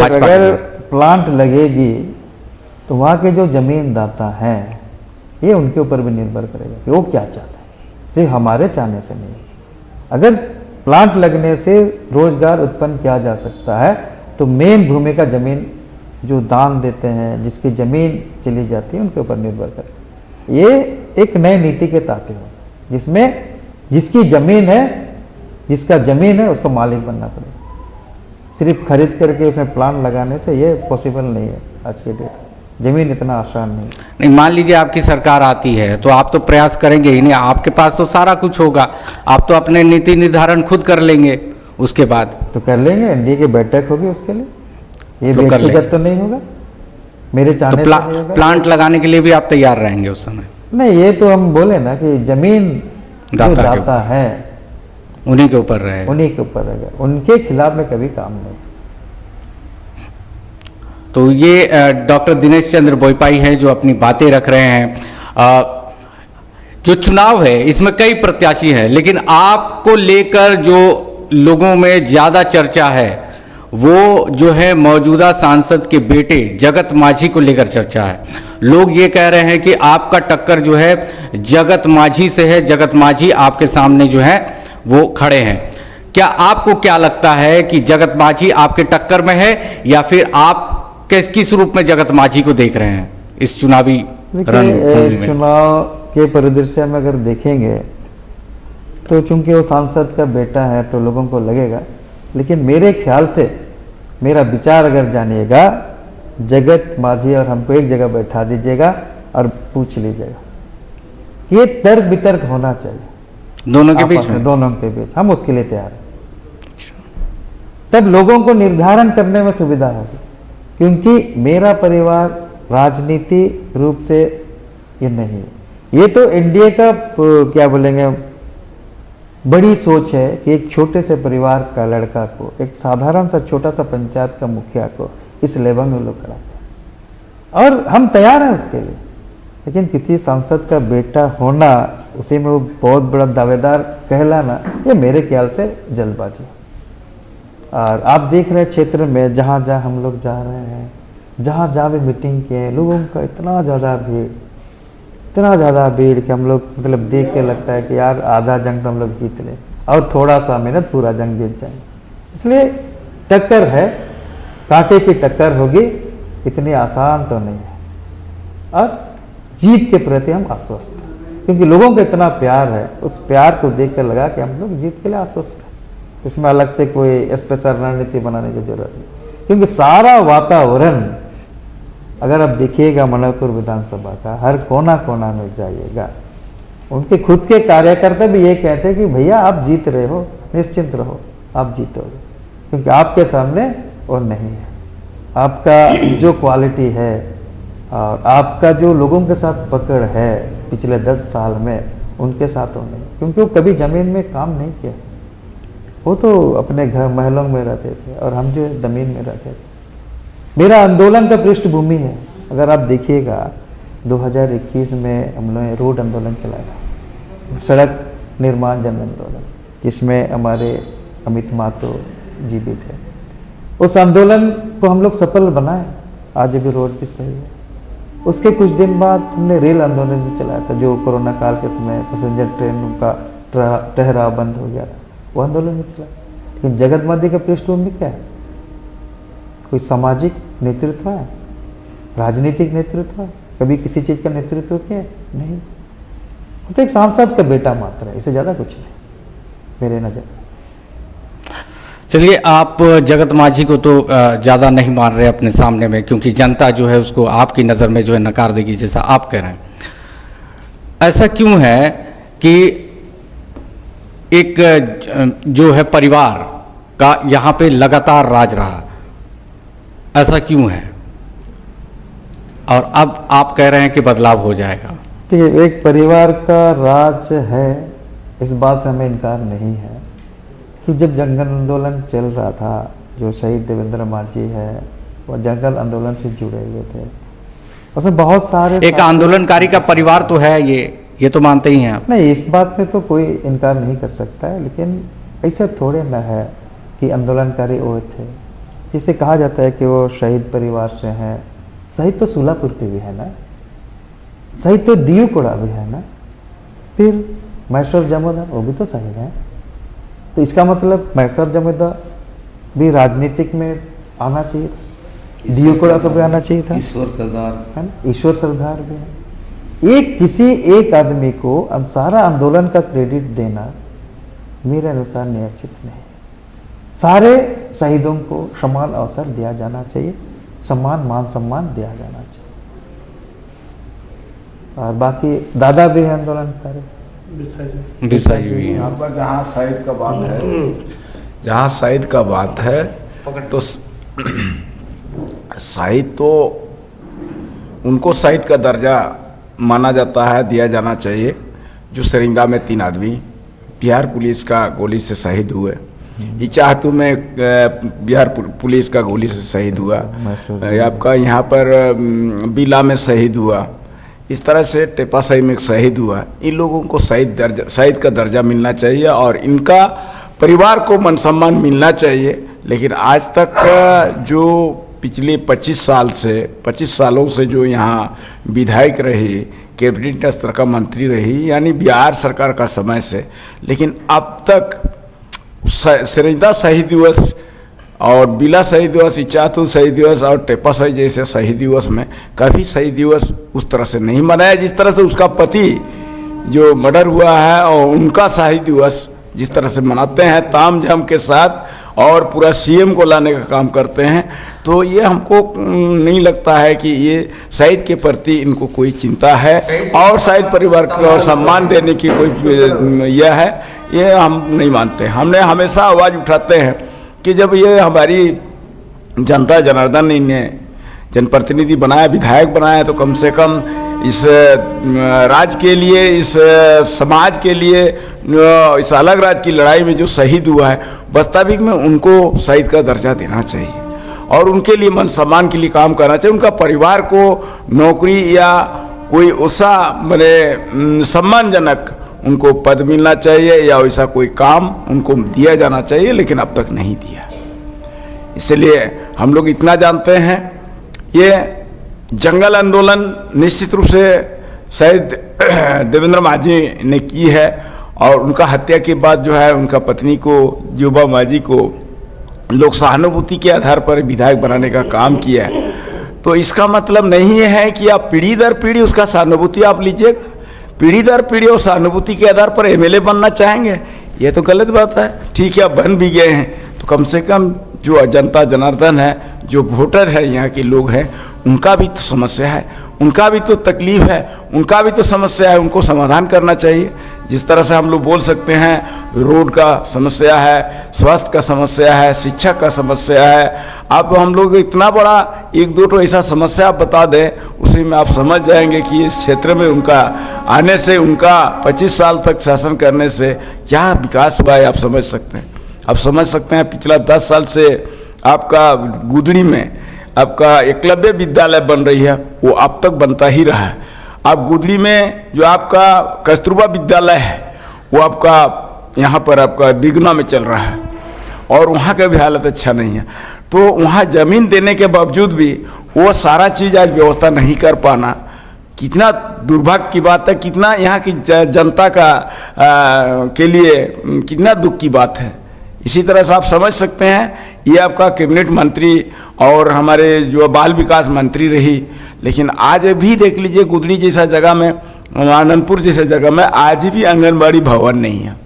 Speaker 3: अगर प्लांट लगेगी तो वहाँ के जो जमीनदाता हैं ये उनके ऊपर भी निर्भर करेगा कि वो क्या चाहते हैं, सिर्फ हमारे चाहने से नहीं। अगर प्लांट लगने से रोजगार उत्पन्न किया जा सकता है तो मेन भूमिका जमीन जो दान देते हैं, जिसकी जमीन चली जाती है, उनके ऊपर निर्भर करती है। ये एक नई नीति के तहत है जिसमें जिसकी जमीन है, जिसका जमीन है उसको मालिक बनना पड़ेगा। सिर्फ खरीद करके उसमें प्लांट लगाने से ये पॉसिबल नहीं है। आज के डेट जमीन इतना आसान नहीं।
Speaker 2: मान लीजिए आपकी सरकार आती है तो आप तो प्रयास करेंगे ही नहीं, आपके पास तो सारा कुछ होगा, आप तो अपने नीति निर्धारण खुद कर लेंगे। उसके बाद
Speaker 3: तो कर लेंगे, एनडीए की बैठक होगी उसके लिए, ये
Speaker 2: तो
Speaker 3: व्यक्तिगत तो नहीं होगा, मेरे चाहने
Speaker 2: तो
Speaker 3: से नहीं होगा।
Speaker 2: प्लांट लगाने के लिए भी आप तैयार रहेंगे उस समय?
Speaker 3: नहीं, ये तो हम बोले ना कि जमीन जो दाता है
Speaker 2: उन्हीं के ऊपर रहे,
Speaker 3: उन्हीं के ऊपर रहेगा, उनके खिलाफ में कभी काम नहीं।
Speaker 2: तो ये डॉक्टर दिनेश चंद्र बोईपाई हैं जो अपनी बातें रख रहे हैं। जो चुनाव है इसमें कई प्रत्याशी हैं, लेकिन आपको लेकर जो लोगों में ज्यादा चर्चा है वो जो है मौजूदा सांसद के बेटे जगत माझी को लेकर चर्चा है। लोग ये कह रहे हैं कि आपका टक्कर जो है जगत माझी से है, जगत माझी आपके सामने जो है वो खड़े हैं। क्या आपको क्या लगता है कि जगत माझी आपके टक्कर में है, या फिर आप किस रूप में जगत माझी को देख रहे हैं इस चुनावी रणभूमि में?
Speaker 3: चुनाव के परिदृश्य में अगर देखेंगे तो चूंकि वो सांसद का बेटा है तो लोगों को लगेगा, लेकिन मेरे ख्याल से, मेरा विचार अगर जानिएगा, जगत माझी और हमको एक जगह बैठा दीजिएगा और पूछ लीजिएगा। ये तर्क वितर्क होना चाहिए
Speaker 2: दोनों के बीच में,
Speaker 3: दोनों के बीच, हम उसके लिए तैयार हैं। तब लोगों को निर्धारण करने में सुविधा होगी, क्योंकि मेरा परिवार राजनीति रूप से ये नहीं है। ये तो एनडीए का क्या बोलेंगे बड़ी सोच है कि एक छोटे से परिवार का लड़का को, एक साधारण सा छोटा सा पंचायत का मुखिया को इस लेवल में लोग कराते हैं, और हम तैयार हैं उसके लिए। लेकिन किसी सांसद का बेटा होना, उसी में वो बहुत बड़ा दावेदार कहलाना, ये मेरे ख्याल से जल्दबाजी है। और आप देख रहे हैं क्षेत्र में जहाँ जहाँ हम लोग जा रहे हैं, जहाँ जहाँ भी मीटिंग किए, लोगों का इतना ज़्यादा भीड़ कि हम लोग मतलब देख के लगता है कि यार आधा जंग तो हम लोग जीत लें और थोड़ा सा मेहनत पूरा जंग जीत जाएंगे। इसलिए टक्कर है, कांटे की टक्कर होगी, इतनी आसान तो नहीं है, और जीत के प्रति हम आश्वस्त हैं, क्योंकि लोगों को इतना प्यार है, उस प्यार को देख कर लगा कि हम लोग जीत के लिए आश्वस्त हैं। इसमें अलग से कोई स्पेशल रणनीति बनाने की जरूरत नहीं, क्योंकि सारा वातावरण अगर आप देखिएगा मनोहरपुर विधानसभा का, हर कोना कोना में जाइएगा, उनके खुद के कार्यकर्ता भी ये कहते हैं कि भैया आप जीत रहे हो, निश्चिंत रहो, आप जीतोगे, क्योंकि आपके सामने और नहीं है। आपका जो क्वालिटी है और आपका जो लोगों के साथ पकड़ है पिछले 10 साल में, उनके साथ हो नहीं, क्योंकि वो कभी जमीन में काम नहीं किया, वो तो अपने घर महलों में रहते थे और हम जो जमीन में रहते थे। मेरा आंदोलन का पृष्ठभूमि है, अगर आप देखिएगा 2021 में हम लोगों ने रोड आंदोलन चलाया, सड़क निर्माण जन आंदोलन, जिसमें हमारे अमित मातो जी भी थे। उस आंदोलन को हम लोग सफल बनाए, आज भी रोड भी सही है। उसके कुछ दिन बाद हमने रेल आंदोलन भी चलाया था, जो कोरोना काल के समय पैसेंजर ट्रेनों का ठहराव बंद हो गया था, वो आंदोलन भी चला। लेकिन जगत मादी का पृष्ठभूमि क्या है? कोई सामाजिक नेतृत्व है, राजनीतिक नेतृत्व है, कभी किसी चीज का नेतृत्व किया है? नहीं, वो तो एक सांसद का बेटा मात्र है, इससे ज्यादा कुछ नहीं मेरे नजर।
Speaker 2: चलिए, आप जगत माझी को तो ज़्यादा नहीं मान रहे अपने सामने में, क्योंकि जनता जो है उसको आपकी नज़र में जो है नकार देगी, जैसा आप कह रहे हैं। ऐसा क्यों है कि एक जो है परिवार का यहाँ पे लगातार राज रहा, ऐसा क्यों है? और अब आप कह रहे हैं कि बदलाव हो जाएगा।
Speaker 3: देखिए, एक परिवार का राज है, इस बात से हमें इनकार नहीं है कि जब जंगल आंदोलन चल रहा था, जो शहीद देवेंद्र माझी है वो जंगल आंदोलन से जुड़े हुए थे, उसमें बहुत सारे
Speaker 2: एक आंदोलनकारी का परिवार तो है, ये तो मानते ही हैं आप।
Speaker 3: नहीं, इस बात में तो कोई इनकार नहीं कर सकता है, लेकिन ऐसा थोड़े न है कि आंदोलनकारी वो थे। जिसे कहा जाता है कि वो शहीद परिवार से हैं, शहीद तो सुलापुर्ती भी है ना, शहीद तो दियू कोड़ा भी है ना, फिर मैसूर जमोदा वो भी तो शहीद है। तो इसका मतलब मैसूर जमोदा भी राजनीतिक में आना चाहिए था, दियू कोड़ा तो भी आना चाहिए था,
Speaker 4: ईश्वर सरदार
Speaker 3: है ना, ईश्वर सरदार भी है। एक किसी एक आदमी को सारा आंदोलन का क्रेडिट देना मेरे अनुसार न्यायोचित नहीं। सारे शहीदों को समान अवसर दिया जाना चाहिए, समान मान सम्मान दिया जाना चाहिए। और बाकी दादा भी है आंदोलनकारी,
Speaker 2: बिरसा जी भी हैं।
Speaker 4: यहाँ पर जहाँ शहीद का बात है, जहाँ शहीद का बात है तो शहीद तो उनको शहीद का दर्जा माना जाता है, दिया जाना चाहिए। जो सरिंदा में 3 आदमी बिहार पुलिस का गोली से शहीद हुए, इचाहतू में बिहार पुलिस का गोली से शहीद हुआ, आपका यहाँ पर बिला में शहीद हुआ, इस तरह से टेपासाई में शहीद हुआ। इन लोगों को शहीद का दर्जा मिलना चाहिए और इनका परिवार को मान सम्मान मिलना चाहिए। लेकिन आज तक जो पिछले 25 सालों से जो यहाँ विधायक रही, कैबिनेट स्तर का मंत्री रही, यानी बिहार सरकार का समय से, लेकिन अब तक सरिंदा शहीद दिवस और बिला शहीद दिवस, इचातुल शहीद दिवस और टेपासाई जैसे शहीद दिवस में कभी शहीद दिवस उस तरह से नहीं मनाया जिस तरह से उसका पति जो मर्डर हुआ है और उनका शहीद दिवस जिस तरह से मनाते हैं ताम झाम के साथ और पूरा सीएम को लाने का काम करते हैं। तो ये हमको नहीं लगता है कि ये शहीद के प्रति इनको कोई चिंता है और शहीद परिवार को सम्मान देने की कोई यह है, ये हम नहीं मानते। हमने हमेशा आवाज़ उठाते हैं कि जब ये हमारी जनता जनार्दन ने जनप्रतिनिधि बनाया, विधायक बनाया, तो कम से कम इस राज्य के लिए, इस समाज के लिए, इस अलग राज्य की लड़ाई में जो शहीद हुआ है, वास्तविक में उनको शहीद का दर्जा देना चाहिए और उनके लिए मान सम्मान के लिए काम करना चाहिए। उनका परिवार को नौकरी या कोई ऐसा मैंने सम्मानजनक उनको पद मिलना चाहिए या वैसा कोई काम उनको दिया जाना चाहिए, लेकिन अब तक नहीं दिया। इसलिए हम लोग इतना जानते हैं, ये जंगल आंदोलन निश्चित रूप से शहीद देवेंद्र माझी ने की है और उनका हत्या के बाद जो है उनका पत्नी को, जुबा माझी को, लोग सहानुभूति के आधार पर विधायक बनाने का काम किया है। तो इसका मतलब नहीं है कि आप पीढ़ी दर पीढ़ी उसका सहानुभूति आप लीजिएगा, पीढ़ी दर पीढ़ी और सहानुभूति के आधार पर एमएलए बनना चाहेंगे, ये तो गलत बात है। ठीक है, आप बन भी गए हैं तो कम से कम जो जनता जनार्दन है, जो वोटर है, यहाँ के लोग हैं, उनका भी तो समस्या है, उनका भी तो तकलीफ है, उनका भी तो समस्या है, उनको समाधान करना चाहिए। जिस तरह से हम लोग बोल सकते हैं रोड का समस्या है, स्वास्थ्य का समस्या है, शिक्षा का समस्या है, अब हम लोग इतना बड़ा एक दो तो ऐसा समस्या आप बता दें, उसी में आप समझ जाएंगे कि इस क्षेत्र में उनका आने से, उनका 25 साल तक शासन करने से क्या विकास हुआ है, आप समझ सकते हैं। आप समझ सकते हैं पिछला 10 साल से आपका गुदड़ी में आपका एकलव्य विद्यालय बन रही है, वो अब तक बनता ही रहा है। अब गुदड़ी में जो आपका कस्तूरबा विद्यालय है वो आपका यहाँ पर आपका बिगना में चल रहा है और वहाँ का भी हालत अच्छा नहीं है। तो वहाँ ज़मीन देने के बावजूद भी वो सारा चीज़ आज व्यवस्था नहीं कर पाना कितना दुर्भाग्य की बात है, कितना यहाँ की जनता का के लिए कितना दुख की बात है। इसी तरह से आप समझ सकते हैं ये आपका कैबिनेट मंत्री और हमारे जो बाल विकास मंत्री रही, लेकिन आज भी देख लीजिए गुदड़ी जैसा जगह में, आनंदपुर जैसे जगह में आज भी आंगनबाड़ी भवन नहीं है।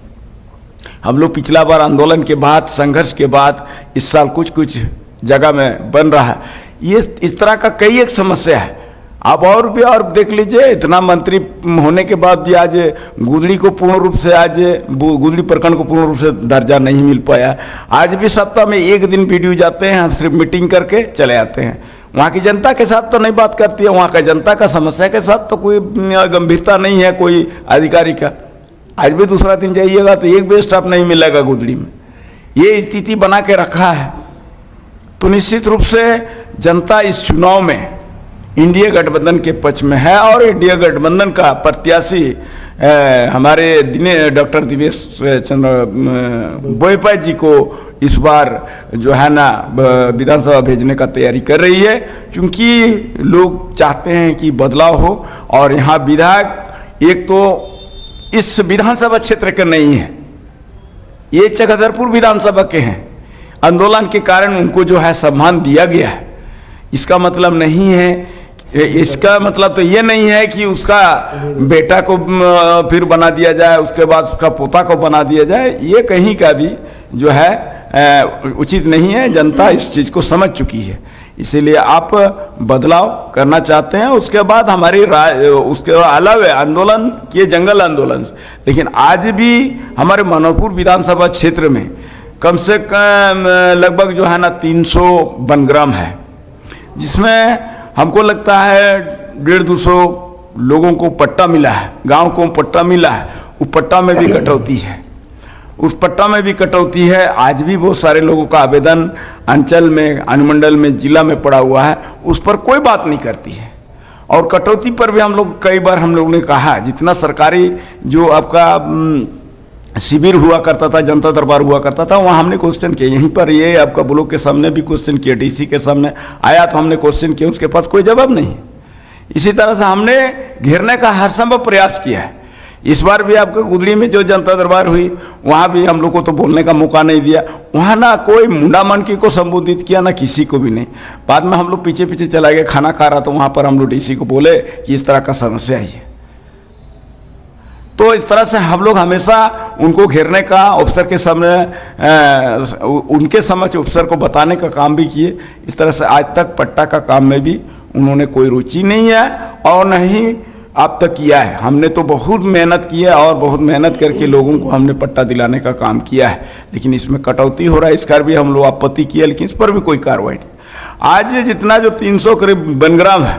Speaker 4: हम लोग पिछला बार आंदोलन के बाद, संघर्ष के बाद इस साल कुछ कुछ जगह में बन रहा है। ये इस तरह का कई एक समस्या है। आप और भी और देख लीजिए, इतना मंत्री होने के बाद भी आज गुदड़ी को पूर्ण रूप से, आज गुदड़ी प्रखंड को पूर्ण रूप से दर्जा नहीं मिल पाया। आज भी सप्ताह में एक दिन वीडियो जाते हैं, हम सिर्फ मीटिंग करके चले आते हैं। वहाँ की जनता के साथ तो नहीं बात करती है, वहाँ का जनता का समस्या के साथ तो कोई गंभीरता नहीं है कोई अधिकारी का। आज भी दूसरा दिन जाइएगा तो एक भी स्टाफ नहीं मिलेगा गुदड़ी में। ये स्थिति बना के रखा है। तो निश्चित रूप से जनता इस चुनाव में इंडिया गठबंधन के पक्ष में है और इंडिया गठबंधन का प्रत्याशी हमारे डॉक्टर दिनेश चंद्र बोईपा जी को इस बार जो है ना विधानसभा भेजने का तैयारी कर रही है, क्योंकि लोग चाहते हैं कि बदलाव हो। और यहाँ विधायक एक तो इस विधानसभा क्षेत्र के नहीं है, ये चक्रधरपुर विधानसभा के हैं। आंदोलन के कारण उनको जो है सम्मान दिया गया है। इसका मतलब नहीं है, इसका मतलब तो ये नहीं है कि उसका बेटा को फिर बना दिया जाए, उसके बाद उसका पोता को बना दिया जाए। ये कहीं का भी जो है उचित नहीं है। जनता इस चीज़ को समझ चुकी है, इसीलिए आप बदलाव करना चाहते हैं। उसके बाद हमारी उसके अलावा आंदोलन किए, जंगल आंदोलन, लेकिन आज भी हमारे मनोहरपुर विधानसभा क्षेत्र में कम से कम लगभग जो है ना 300 वनग्राम है, जिसमें हमको लगता है 150-200 लोगों को पट्टा मिला है, गांव को पट्टा मिला है। उस पट्टा में भी कटौती है, उस पट्टा में भी कटौती है। आज भी बहुत सारे लोगों का आवेदन अंचल में, अनुमंडल में, जिला में पड़ा हुआ है, उस पर कोई बात नहीं करती है। और कटौती पर भी हम लोग कई बार हम लोगों ने कहा, जितना सरकारी जो आपका शिविर हुआ करता था, जनता दरबार हुआ करता था, वहाँ हमने क्वेश्चन किया। यहीं पर ये आपका ब्लॉक के सामने भी क्वेश्चन किया, डीसी के सामने आया तो हमने क्वेश्चन किया, उसके पास कोई जवाब नहीं। इसी तरह से हमने घेरने का हर संभव प्रयास किया है। इस बार भी आपको गुदड़ी में जो जनता दरबार हुई, वहाँ भी हम लोग को तो बोलने का मौका नहीं दिया। वहाँ ना कोई मुंडा मनकी को संबोधित किया, ना किसी को भी नहीं। बाद में हम लोग पीछे पीछे चला गए, खाना खा रहा, तो वहाँ पर हम लोग डीसी को बोले कि इस तरह का समस्या ही है। तो इस तरह से हम लोग हमेशा उनको घेरने का, अफसर के सामने उनके समक्ष अफसर को बताने का काम भी किए। इस तरह से आज तक पट्टा का काम में भी उन्होंने कोई रुचि नहीं है और न ही अब तक किया है। हमने तो बहुत मेहनत की है और बहुत मेहनत करके लोगों को हमने पट्टा दिलाने का काम किया है, लेकिन इसमें कटौती हो रहा है। इसका भी हम लोग आपत्ति किया, लेकिन इस पर भी कोई कार्रवाई नहीं। आज जितना जो 300 करीब वनग्राम है,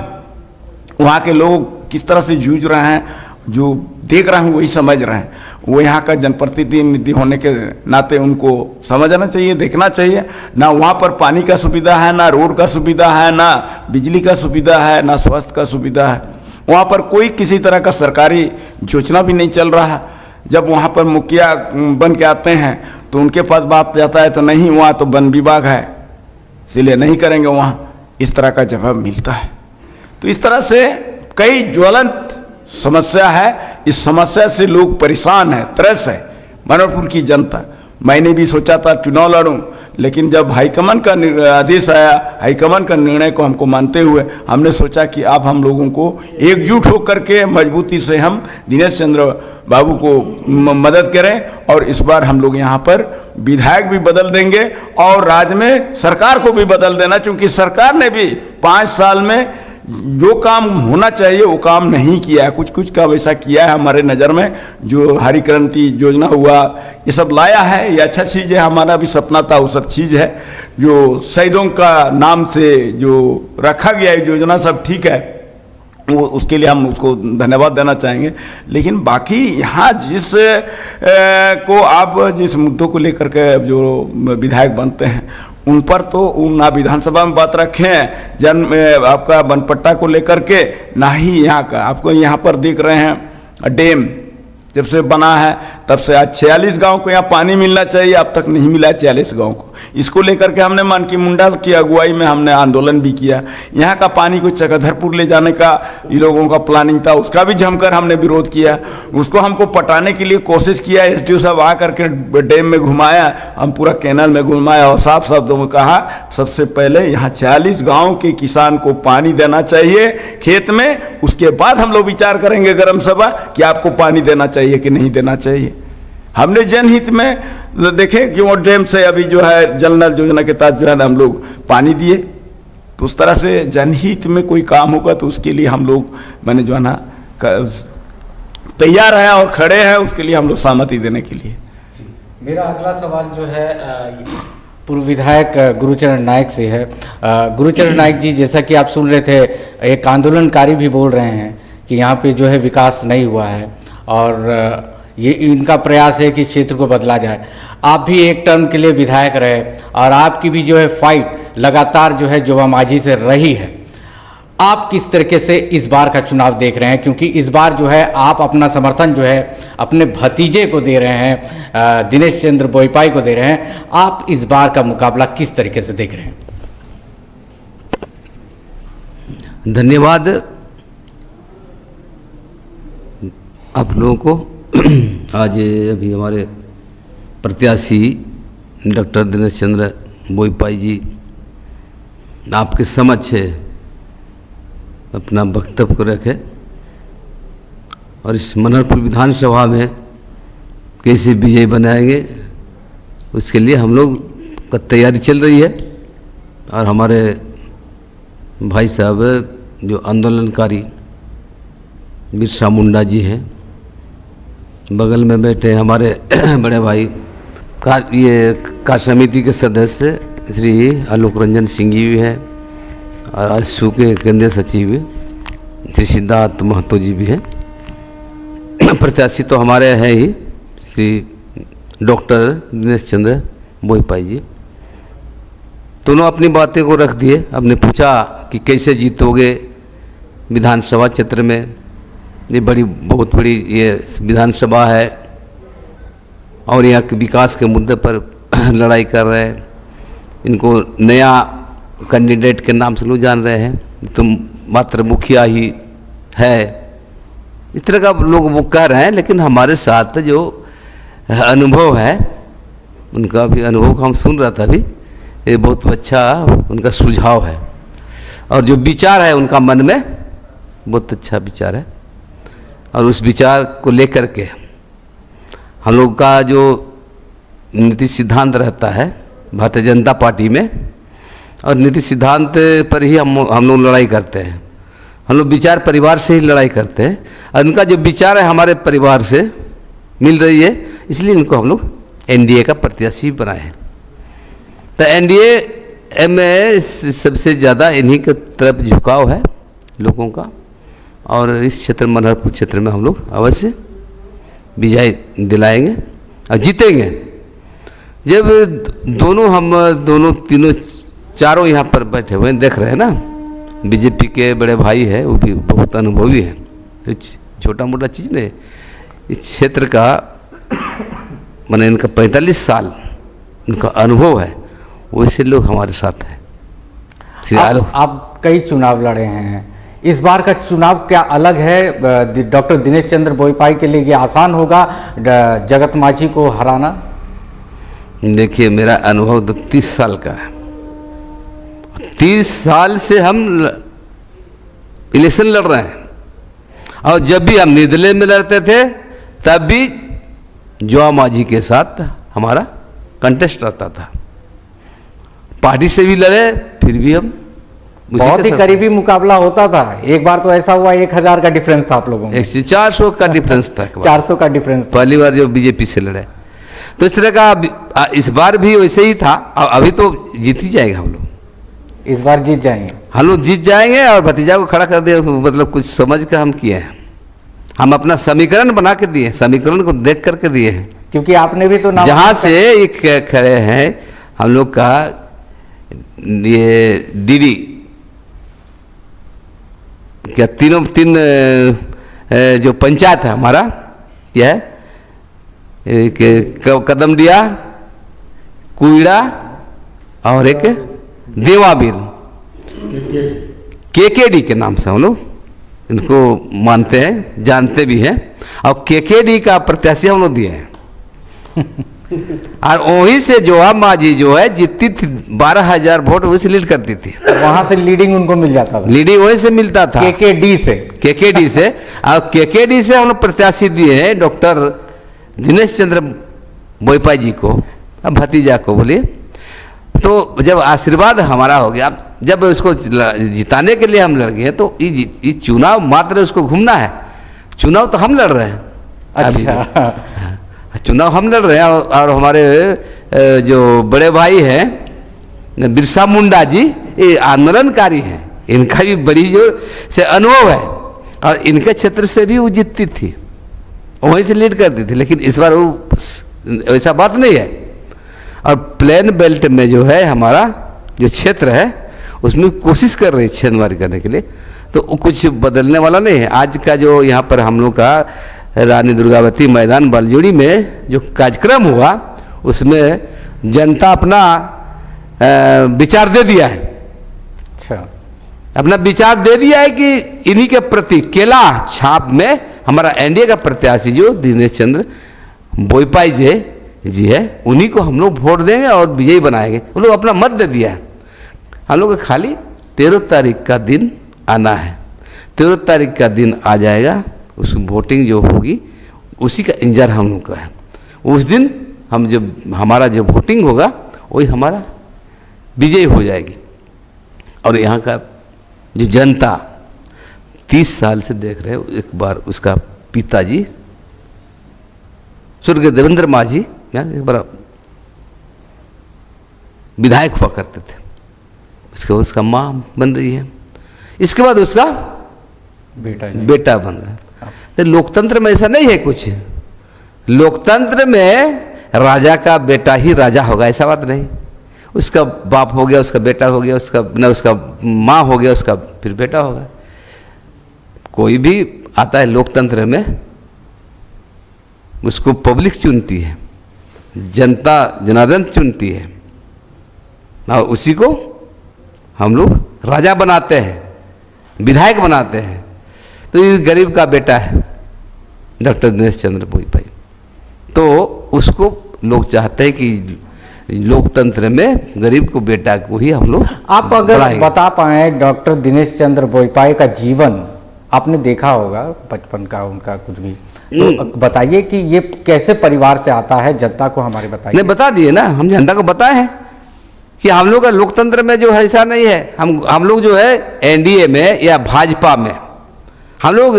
Speaker 4: वहाँ के लोग किस तरह से जूझ रहे हैं, जो देख रहे हैं वही समझ रहे हैं। वो यहाँ का जनप्रतिनिधि होने के नाते उनको समझना चाहिए, देखना चाहिए। ना वहाँ पर पानी का सुविधा है, ना रोड का सुविधा है, ना बिजली का सुविधा है, ना स्वास्थ्य का सुविधा है। वहाँ पर कोई किसी तरह का सरकारी योजना भी नहीं चल रहा है। जब वहाँ पर मुखिया बन के आते हैं तो उनके पास बात जाता है तो नहीं, वहाँ तो वन विभाग है इसलिए नहीं करेंगे, वहाँ इस तरह का जवाब मिलता है। तो इस तरह से कई ज्वलंत समस्या है। इस समस्या से लोग परेशान हैं, त्रस्त है मनोहरपुर की जनता। मैंने भी सोचा था चुनाव लड़ूं, लेकिन जब हाईकमान का आदेश आया, हाईकमान का निर्णय को हमको मानते हुए हमने सोचा कि अब हम लोगों को एकजुट होकर के मजबूती से हम दिनेश चंद्र बाबू को मदद करें और इस बार हम लोग यहाँ पर विधायक भी बदल देंगे और राज्य में सरकार को भी बदल देना, क्योंकि सरकार ने भी 5 साल में जो काम होना चाहिए वो काम नहीं किया है। कुछ कुछ का वैसा किया है हमारे नज़र में, जो हरी क्रांति योजना हुआ ये सब लाया है, ये अच्छा चीज़ है, हमारा भी सपना था वो सब चीज़ है। जो शहीदों का नाम से जो रखा गया है योजना सब ठीक है, वो उसके लिए हम उसको धन्यवाद देना चाहेंगे। लेकिन बाकी यहाँ जिस को आप जिस मुद्दों को लेकर के जो विधायक बनते हैं उन पर तो ना विधानसभा में बात रखे हैं जन्म आपका बनपट्टा को लेकर के, ना ही यहाँ का। आपको यहाँ पर देख रहे हैं डैम जब से बना है तब से आज 46 गांव को यहाँ पानी मिलना चाहिए, अब तक नहीं मिला 46 गांव को। इसको लेकर के हमने मानकी मुंडा की अगुवाई में हमने आंदोलन भी किया। यहाँ का पानी को चक्रधरपुर ले जाने का ये लोगों का प्लानिंग था, उसका भी जमकर हमने विरोध किया। उसको हमको पटाने के लिए कोशिश किया, एसडीओ साहब आ करके डैम में घुमाया, हम पूरा कैनाल में घुमाया और साफ शब्दों में कहा सबसे पहले यहाँ 40 गाँव के किसान को पानी देना चाहिए खेत में, उसके बाद हम लोग विचार करेंगे गर्म सभा कि आपको पानी देना चाहिए कि नहीं देना चाहिए। हमने जनहित में देखे कि वो डैम से अभी जो है जल नल योजना के तहत जो है हम लोग पानी दिए, तो उस तरह से जनहित में कोई काम होगा तो उसके लिए हम लोग मैंने जो है ना तैयार हैं और खड़े हैं उसके लिए हम लोग सहमति देने के लिए।
Speaker 2: मेरा अगला सवाल जो है पूर्व विधायक गुरुचरण नायक से है। गुरुचरण नायक जी, जैसा कि आप सुन रहे थे, एक आंदोलनकारी भी बोल रहे हैं कि यहाँ पे जो है विकास नहीं हुआ है और ये इनका प्रयास है कि क्षेत्र को बदला जाए। आप भी एक टर्म के लिए विधायक रहे और आपकी भी जो है फाइट लगातार जो है जोबा मांझी से रही है। आप किस तरीके से इस बार का चुनाव देख रहे हैं, क्योंकि इस बार जो है आप अपना समर्थन जो है अपने भतीजे को दे रहे हैं, दिनेश चंद्र बोईपाई को दे रहे हैं। आप इस बार का मुकाबला किस तरीके से देख रहे हैं?
Speaker 5: धन्यवाद आप लोगों को। आज अभी हमारे प्रत्याशी डॉक्टर दिनेश चंद्र बोईपाई जी आपके समक्ष अपना वक्तव्य को रखे और इस मनहरपुर विधानसभा में कैसे विजय बनाएंगे उसके लिए हम लोग का तैयारी चल रही है। और हमारे भाई साहब जो आंदोलनकारी बिरसा मुंडा जी हैं, बगल में बैठे हमारे बड़े भाई का समिति के सदस्य श्री आलोक रंजन सिंह जी भी हैं और आजसू के केंद्रीय सचिव श्री सिद्धार्थ महतो जी भी हैं। प्रत्याशी तो हमारे हैं ही श्री डॉक्टर दिनेश चंद्र बोईपाई जी। दोनों अपनी बातें को रख दिए। आपने पूछा कि कैसे जीतोगे विधानसभा क्षेत्र में, ये बहुत बड़ी ये विधानसभा है और यहाँ के विकास के मुद्दे पर लड़ाई कर रहे हैं। इनको नया कैंडिडेट के नाम से लोग जान रहे हैं, तो मात्र मुखिया ही है, इस तरह का लोग वो कह रहे हैं। लेकिन हमारे साथ जो अनुभव है उनका भी अनुभव को हम सुन रहा था अभी, ये बहुत अच्छा उनका सुझाव है और जो विचार है उनका मन में बहुत अच्छा विचार है। और उस विचार को लेकर के हम लोग का जो नीति सिद्धांत रहता है भारतीय जनता पार्टी में, और नीति सिद्धांत पर ही हम लोग लड़ाई करते हैं। हम लोग विचार परिवार से ही लड़ाई करते हैं और उनका जो विचार है हमारे परिवार से मिल रही है, इसलिए इनको हम लोग एनडीए का प्रत्याशी बनाए हैं। तो एनडीए में सबसे ज़्यादा इन्हीं की तरफ झुकाव है लोगों का और इस क्षेत्र मनहरपुर क्षेत्र में हम लोग अवश्य विजय दिलाएंगे और जीतेंगे। जब दोनों तीनों चारों यहाँ पर बैठे हुए देख रहे हैं ना, बीजेपी के बड़े भाई है, वो भी बहुत अनुभवी हैं, तो छोटा मोटा चीज़ नहीं। इस क्षेत्र का मैंने इनका 45 साल इनका अनुभव है, वैसे लोग हमारे साथ हैं।
Speaker 2: आप कई चुनाव लड़े हैं, इस बार का चुनाव क्या अलग है? डॉक्टर दिनेश चंद्र बोईपाई के लिए ये आसान होगा जगत मांझी को हराना?
Speaker 5: देखिए, मेरा अनुभव तो 30 साल का है। 30 साल से हम इलेक्शन लड़ रहे हैं, और जब भी हम निर्दलीय में लड़ते थे तब भी जवा मांझी के साथ हमारा कंटेस्ट रहता था। पार्टी से भी लड़े, फिर भी हम उसी
Speaker 2: बहुत
Speaker 5: के
Speaker 2: ही
Speaker 5: साथ-
Speaker 2: करीबी मुकाबला होता था। एक बार तो ऐसा हुआ 1000 का डिफरेंस था आप लोगों में।
Speaker 5: 400 का डिफरेंस था।
Speaker 2: 400 का डिफरेंस था।
Speaker 5: पहली बार जो बीजेपी से लड़े, तो इस तरह का इस बार भी वैसे ही था। अभी तो जीत ही जाएगा हम लोग,
Speaker 2: इस बार जीत जाएंगे।
Speaker 5: हम लोग जीत जाएंगे। और भतीजा को खड़ा कर दिया, मतलब कुछ समझ कर हम किए हैं। हम अपना समीकरण बना के दिए, समीकरण को देख करके दिए हैं।
Speaker 2: क्योंकि आपने भी तो
Speaker 5: जहाँ से एक खड़े हैं हम लोग का ये दीदी, क्या तीन जो पंचायत है हमारा, क्या है, एक कदमडिया, कुइड़ा और एक देवाबीर, केकेडी के नाम से हम लोग इनको मानते हैं, जानते भी हैं। और केकेडी का प्रत्याशी हम लोग दिए हैं। और वहीं से जोआ मांझी जो है जीतती थी, 12,000 वोट वहीं से लीड करती थी।
Speaker 2: वहां से लीडिंग उनको मिल जाता था,
Speaker 5: लीडिंग वहीं से मिलता था,
Speaker 2: केकेडी से।
Speaker 5: केकेडी से। और केकेडी से हम लोग प्रत्याशी दिए हैं डॉक्टर दिनेश चंद्र बोईपाई जी को, अब भतीजा को बोलिए। तो जब आशीर्वाद हमारा हो गया, जब उसको जिताने के लिए हम लड़ गए, तो ये चुनाव मात्र उसको घूमना है, चुनाव तो हम लड़ रहे हैं। अभी
Speaker 2: अच्छा,
Speaker 5: चुनाव हम लड़ रहे हैं। और हमारे जो बड़े भाई हैं बिरसा मुंडा जी, ये आंदोलनकारी हैं, इनका भी बड़ी जोर से अनुभव है। और इनके क्षेत्र से भी वो जीतती थी, वहीं से लीड करती थी। लेकिन इस बार वो वैसा बात नहीं है। और प्लेन बेल्ट में जो है हमारा जो क्षेत्र है, उसमें कोशिश कर रही है छेदमारी करने के लिए, तो वो कुछ बदलने वाला नहीं है। आज का जो यहाँ पर हम लोग का रानी दुर्गावती मैदान बलजोड़ी में जो कार्यक्रम हुआ, उसमें जनता अपना विचार दे दिया है।
Speaker 2: अच्छा,
Speaker 5: अपना विचार दे दिया है कि इन्हीं के प्रति केला छाप में हमारा एनडीए का प्रत्याशी जो दिनेश चंद्र बोईपाई जी है, उन्हीं को हम लोग वोट देंगे और विजयी बनाएंगे। वो लोग अपना मत दे दिया है। हम लोग को खाली 13 तारीख का दिन आना है। 13 तारीख का दिन आ जाएगा, उस वोटिंग जो होगी उसी का इंतजार हम लोग का है। उस दिन हम जब हमारा जो वोटिंग होगा वही हमारा विजय हो जाएगी। और यहाँ का जो जनता 30 साल से देख रहे हो, एक बार उसका पिताजी स्वर्गीय देवेंद्र मांझी एक बार विधायक हुआ करते थे, उसके बाद उसका माँ बन रही है, इसके बाद उसका बेटा बन रहा है। तो लोकतंत्र में ऐसा नहीं है कुछ। लोकतंत्र में राजा का बेटा ही राजा होगा, ऐसा बात नहीं। उसका बाप हो गया, उसका बेटा हो गया, उसका माँ हो गया, उसका फिर बेटा होगा। कोई भी आता है लोकतंत्र में, उसको पब्लिक चुनती है, जनता जनार्दन चुनती है, और उसी को हम लोग राजा बनाते हैं, विधायक बनाते हैं। तो ये गरीब का बेटा है डॉक्टर दिनेश चंद्र बोईपाई, तो उसको लोग चाहते हैं कि लोकतंत्र में गरीब को बेटा को ही हम लोग
Speaker 2: आप अगर
Speaker 5: बढ़ाएंगे।
Speaker 2: बता पाए, डॉक्टर दिनेश चंद्र बोईपाई का जीवन आपने देखा होगा, बचपन का उनका कुछ भी, तो बताइए कि ये कैसे परिवार से आता है, जनता को हमारे बताइए।
Speaker 5: नहीं, बता दिए ना, हम जनता को बताए हैं कि हम लोग का लोकतंत्र में जो है ऐसा नहीं है। हम लोग जो है एनडीए में या भाजपा में, हम लोग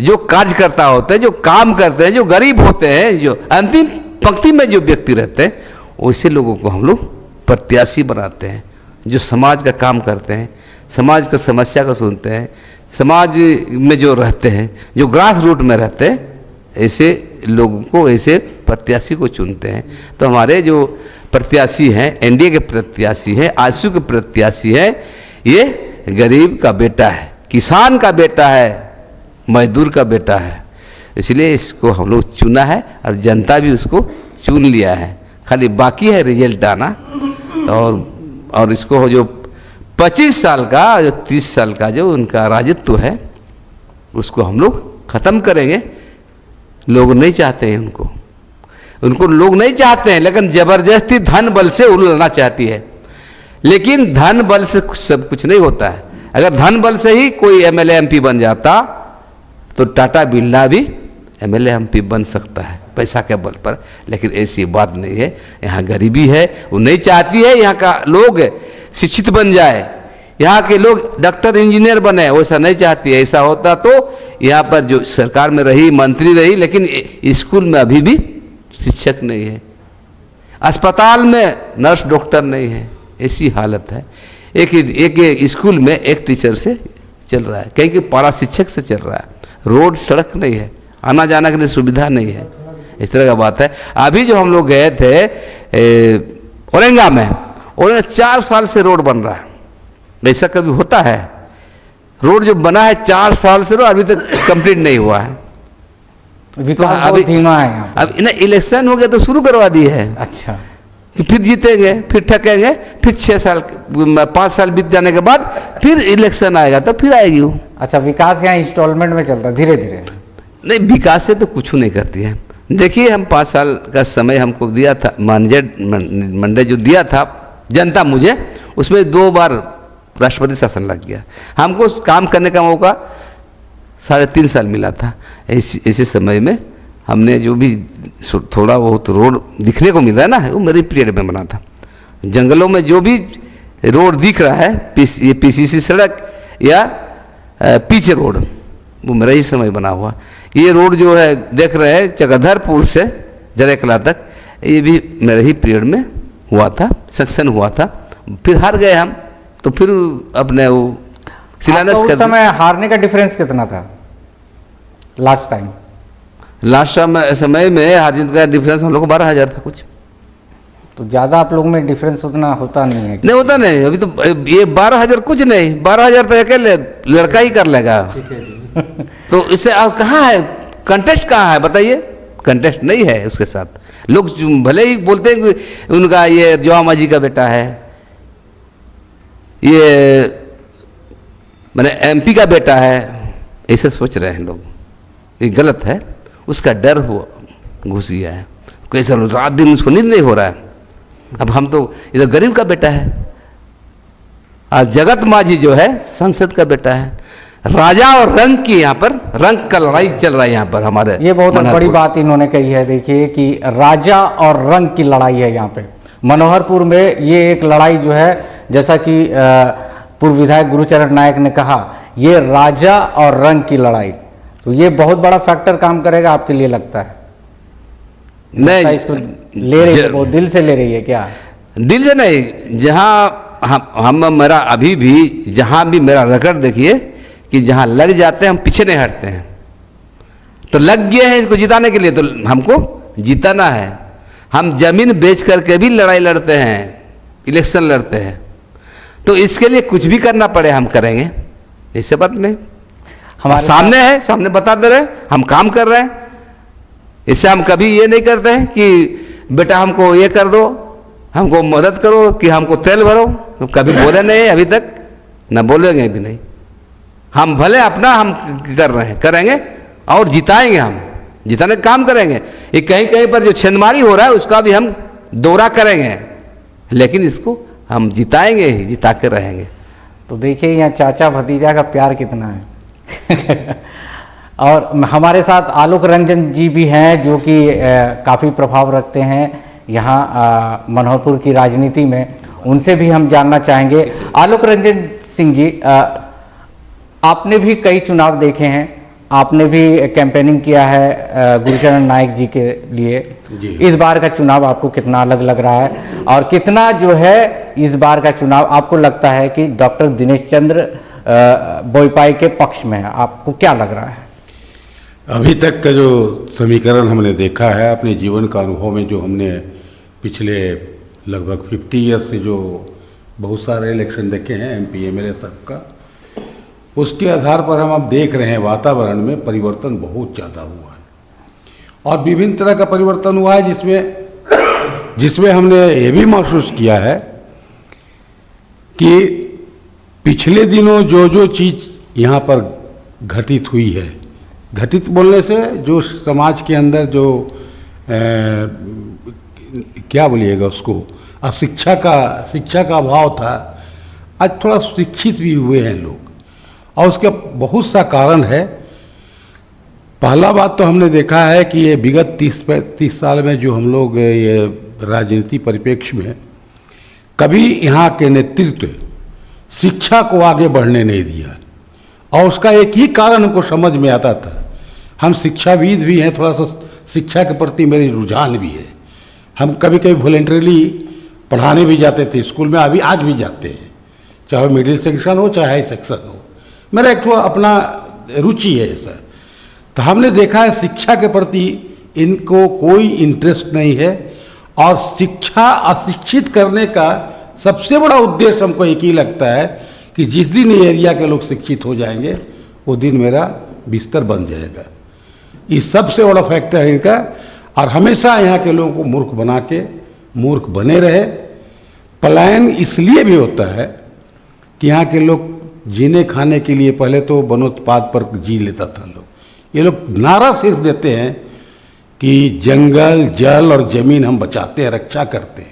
Speaker 5: जो कार्यकर्ता होते हैं, जो काम करते हैं, जो गरीब होते हैं, जो अंतिम पंक्ति में जो व्यक्ति रहते हैं, वैसे लोगों को हम लोग प्रत्याशी बनाते हैं, जो समाज का काम करते हैं, समाज का समस्या को सुनते हैं, समाज में जो रहते हैं, जो ग्रास रूट में रहते हैं, ऐसे लोगों को, ऐसे प्रत्याशी को चुनते हैं। तो हमारे जो प्रत्याशी हैं, एनडीए के प्रत्याशी हैं, आजसू के प्रत्याशी हैं, ये गरीब का बेटा है, किसान का बेटा है, मजदूर का बेटा है। इसलिए इसको हम लोग चुना है और जनता भी उसको चुन लिया है। खाली बाकी है रिजल्ट आना। और इसको जो 25 साल का, जो 30 साल का जो उनका राजत्व है, उसको हम लोग ख़त्म करेंगे। लोग नहीं चाहते हैं उनको। उनको लोग नहीं चाहते हैं, लेकिन जबरदस्ती धन बल से वो लड़ना चाहती है। लेकिन धन बल से सब कुछ नहीं होता है। अगर धन बल से ही कोई एमएलए एमपी बन जाता तो टाटा बिरला भी एमएलए एमपी बन सकता है पैसा के बल पर, लेकिन ऐसी बात नहीं है। यहाँ गरीबी है, वो नहीं चाहती है यहाँ का लोग शिक्षित बन जाए, यहाँ के लोग डॉक्टर इंजीनियर बने, वैसा नहीं चाहती है। ऐसा होता तो यहाँ पर जो सरकार में रही, मंत्री रही, लेकिन स्कूल में अभी भी शिक्षक नहीं है, अस्पताल में नर्स डॉक्टर नहीं है, ऐसी हालत है। एक स्कूल में एक टीचर से चल रहा है, कहीं कि पारा शिक्षक से चल रहा है, रोड सड़क नहीं है, आना जाना के लिए सुविधा नहीं है, इस तरह का बात है। अभी जो हम लोग गए थे औरंगा में, औरंगा 4 साल से रोड बन रहा है। ऐसा कभी होता है? रोड जो बना है 4 साल से, अभी तक कंप्लीट नहीं हुआ है।
Speaker 2: विकास
Speaker 5: तो
Speaker 2: बहुत धीमा है यहाँ
Speaker 5: अब ना इलेक्शन हो गया तो शुरू करवा दी है
Speaker 2: अच्छा,
Speaker 5: कि फिर जीतेंगे, फिर ठकेंगे, फिर 6 साल 5 साल बीत जाने के बाद फिर इलेक्शन आएगा तो फिर आएगी वो।
Speaker 2: अच्छा, विकास यहाँ इंस्टॉलमेंट में चलता है धीरे धीरे?
Speaker 5: नहीं, विकास से तो कुछ नहीं करती है। देखिए, हम 5 साल का समय हमको दिया था, मंडे जो दिया था जनता मुझे, उसमें 2 बार राष्ट्रपति शासन लग गया। हमको काम करने का मौका 3.5 साल मिला था। ऐसे समय में हमने जो भी थोड़ा बहुत रोड दिखने को मिल रहा है ना, वो मेरे पीरियड में बना था। जंगलों में जो भी रोड दिख रहा है, ये पीसीसी सड़क या पिच रोड, वो मेरा ही समय बना हुआ। ये रोड जो है देख रहे हैं चक्रधरपुर से जरेकला तक, ये भी मेरे ही पीरियड में हुआ था, सेक्शन हुआ था। फिर हार गए हम, तो फिर अपने वो शिलान्यास
Speaker 2: उस
Speaker 5: कर
Speaker 2: समय हारने का डिफरेंस कितना था लास्ट टाइम?
Speaker 5: लास्ट समय में हार जीत का डिफरेंस हम लोग को 12,000 था कुछ।
Speaker 2: तो ज़्यादा आप लोग में डिफरेंस उतना होता नहीं है?
Speaker 5: नहीं होता नहीं, अभी तो ये 12,000 कुछ नहीं, 12,000 तो अकेले लड़का ही कर लेगा। तो इससे अब कहाँ है कंटेस्ट, कहाँ है बताइए? कंटेस्ट नहीं है उसके साथ। लोग भले ही बोलते हैं कि उनका ये जवामा जी का बेटा है, ये मैंने एमपी का बेटा है, ऐसे सोच रहे हैं लोग। ये गलत है, उसका डर हुआ घुस गया है। कैसा रात दिन उसको नींद नहीं हो रहा है। अब हम तो इधर गरीब का बेटा है, और जगत माझी जो है संसद का बेटा है। राजा और रंग की यहाँ पर रंग का लड़ाई चल रहा है यहाँ पर हमारे।
Speaker 2: ये बहुत बड़ी बात इन्होंने कही है। देखिए कि राजा और रंग की लड़ाई है यहाँ पे मनोहरपुर में। ये एक लड़ाई जो है, जैसा कि पूर्व विधायक गुरुचरण नायक ने कहा, ये राजा और रंग की लड़ाई, तो ये बहुत बड़ा फैक्टर काम करेगा आपके लिए लगता है?
Speaker 5: नहीं,
Speaker 2: इसको ले रही है, वो दिल से ले रही है क्या?
Speaker 5: दिल से नहीं, जहाँ हम मेरा अभी भी जहाँ भी मेरा रिकॉर्ड देखिए कि जहाँ लग जाते हैं हम पीछे नहीं हटते हैं। तो लग गए हैं इसको जिताने के लिए, तो हमको जिताना है। हम जमीन बेच करके भी लड़ाई लड़ते हैं, इलेक्शन लड़ते हैं। तो इसके लिए कुछ भी करना पड़े हम करेंगे, ऐसे बात नहीं। हमारे सामने है, सामने बता दे रहे हैं, हम काम कर रहे हैं। इससे हम कभी ये नहीं करते हैं कि बेटा हमको ये कर दो, हमको मदद करो, कि हमको तेल भरो। तो कभी बोले नहीं अभी तक, ना बोलेंगे भी नहीं। हम भले अपना हम कर रहे हैं, करेंगे और जिताएंगे, हम जिताने का काम करेंगे। ये कहीं कहीं पर जो छेनमारी हो रहा है उसका भी हम दौरा करेंगे, लेकिन इसको हम जिताएंगे ही, जिता के रहेंगे।
Speaker 2: तो देखिए यहाँ चाचा भतीजा का प्यार कितना है। और हमारे साथ आलोक रंजन जी भी हैं, जो कि काफ़ी प्रभाव रखते हैं यहाँ मनोहरपुर की राजनीति में। उनसे भी हम जानना चाहेंगे। आलोक रंजन सिंह जी, आपने भी कई चुनाव देखे हैं, आपने भी कैंपेनिंग किया है गुरुचरण नायक जी के लिए। इस बार का चुनाव आपको कितना अलग लग रहा है, और कितना जो है इस बार का चुनाव आपको लगता है कि डॉक्टर दिनेश चंद्र बोईपाई के पक्ष में है? आपको क्या लग रहा है?
Speaker 6: अभी तक का जो समीकरण हमने देखा है, अपने जीवन का अनुभव में जो हमने पिछले लगभग 50 ईयर्स से जो बहुत सारे इलेक्शन देखे हैं एमपी एमएलए सबका, उसके आधार पर हम अब देख रहे हैं वातावरण में परिवर्तन बहुत ज़्यादा हुआ है, और विभिन्न तरह का परिवर्तन हुआ है, जिसमें हमने ये भी महसूस किया है कि पिछले दिनों जो चीज़ यहाँ पर घटित हुई है, घटित बोलने से जो समाज के अंदर जो क्या बोलिएगा उसको, शिक्षा का अभाव था। आज थोड़ा शिक्षित भी हुए हैं लोग, और उसके बहुत सा कारण है। पहला बात तो हमने देखा है कि ये विगत 30 साल में जो हम लोग ये राजनीति परिप्रेक्ष्य में कभी यहाँ के नेतृत्व शिक्षा को आगे बढ़ने नहीं दिया, और उसका एक ही कारण हमको समझ में आता था। हम शिक्षाविद भी हैं, थोड़ा सा शिक्षा के प्रति मेरी रुझान भी है। हम कभी कभी वॉलेंटरीली पढ़ाने भी जाते थे स्कूल में, अभी आज भी जाते हैं, चाहे मिडिल सेक्शन हो चाहे हाई सेक्शन हो। मेरा एक तो अपना रुचि है ऐसा। तो हमने देखा है शिक्षा के प्रति इनको कोई इंटरेस्ट नहीं है, और शिक्षा अशिक्षित करने का सबसे बड़ा उद्देश्य हमको एक ही लगता है कि जिस दिन ये एरिया के लोग शिक्षित हो जाएंगे वो दिन मेरा बिस्तर बन जाएगा। ये सबसे बड़ा फैक्टर है इनका, और हमेशा यहाँ के लोगों को मूर्ख बना के मूर्ख बने रहे। पलायन इसलिए भी होता है कि यहाँ के लोग जीने खाने के लिए पहले तो वनोत्पाद पर जी लेता था लोग। ये लोग नारा सिर्फ देते हैं कि जंगल जल और जमीन हम बचाते हैं, रक्षा करते हैं।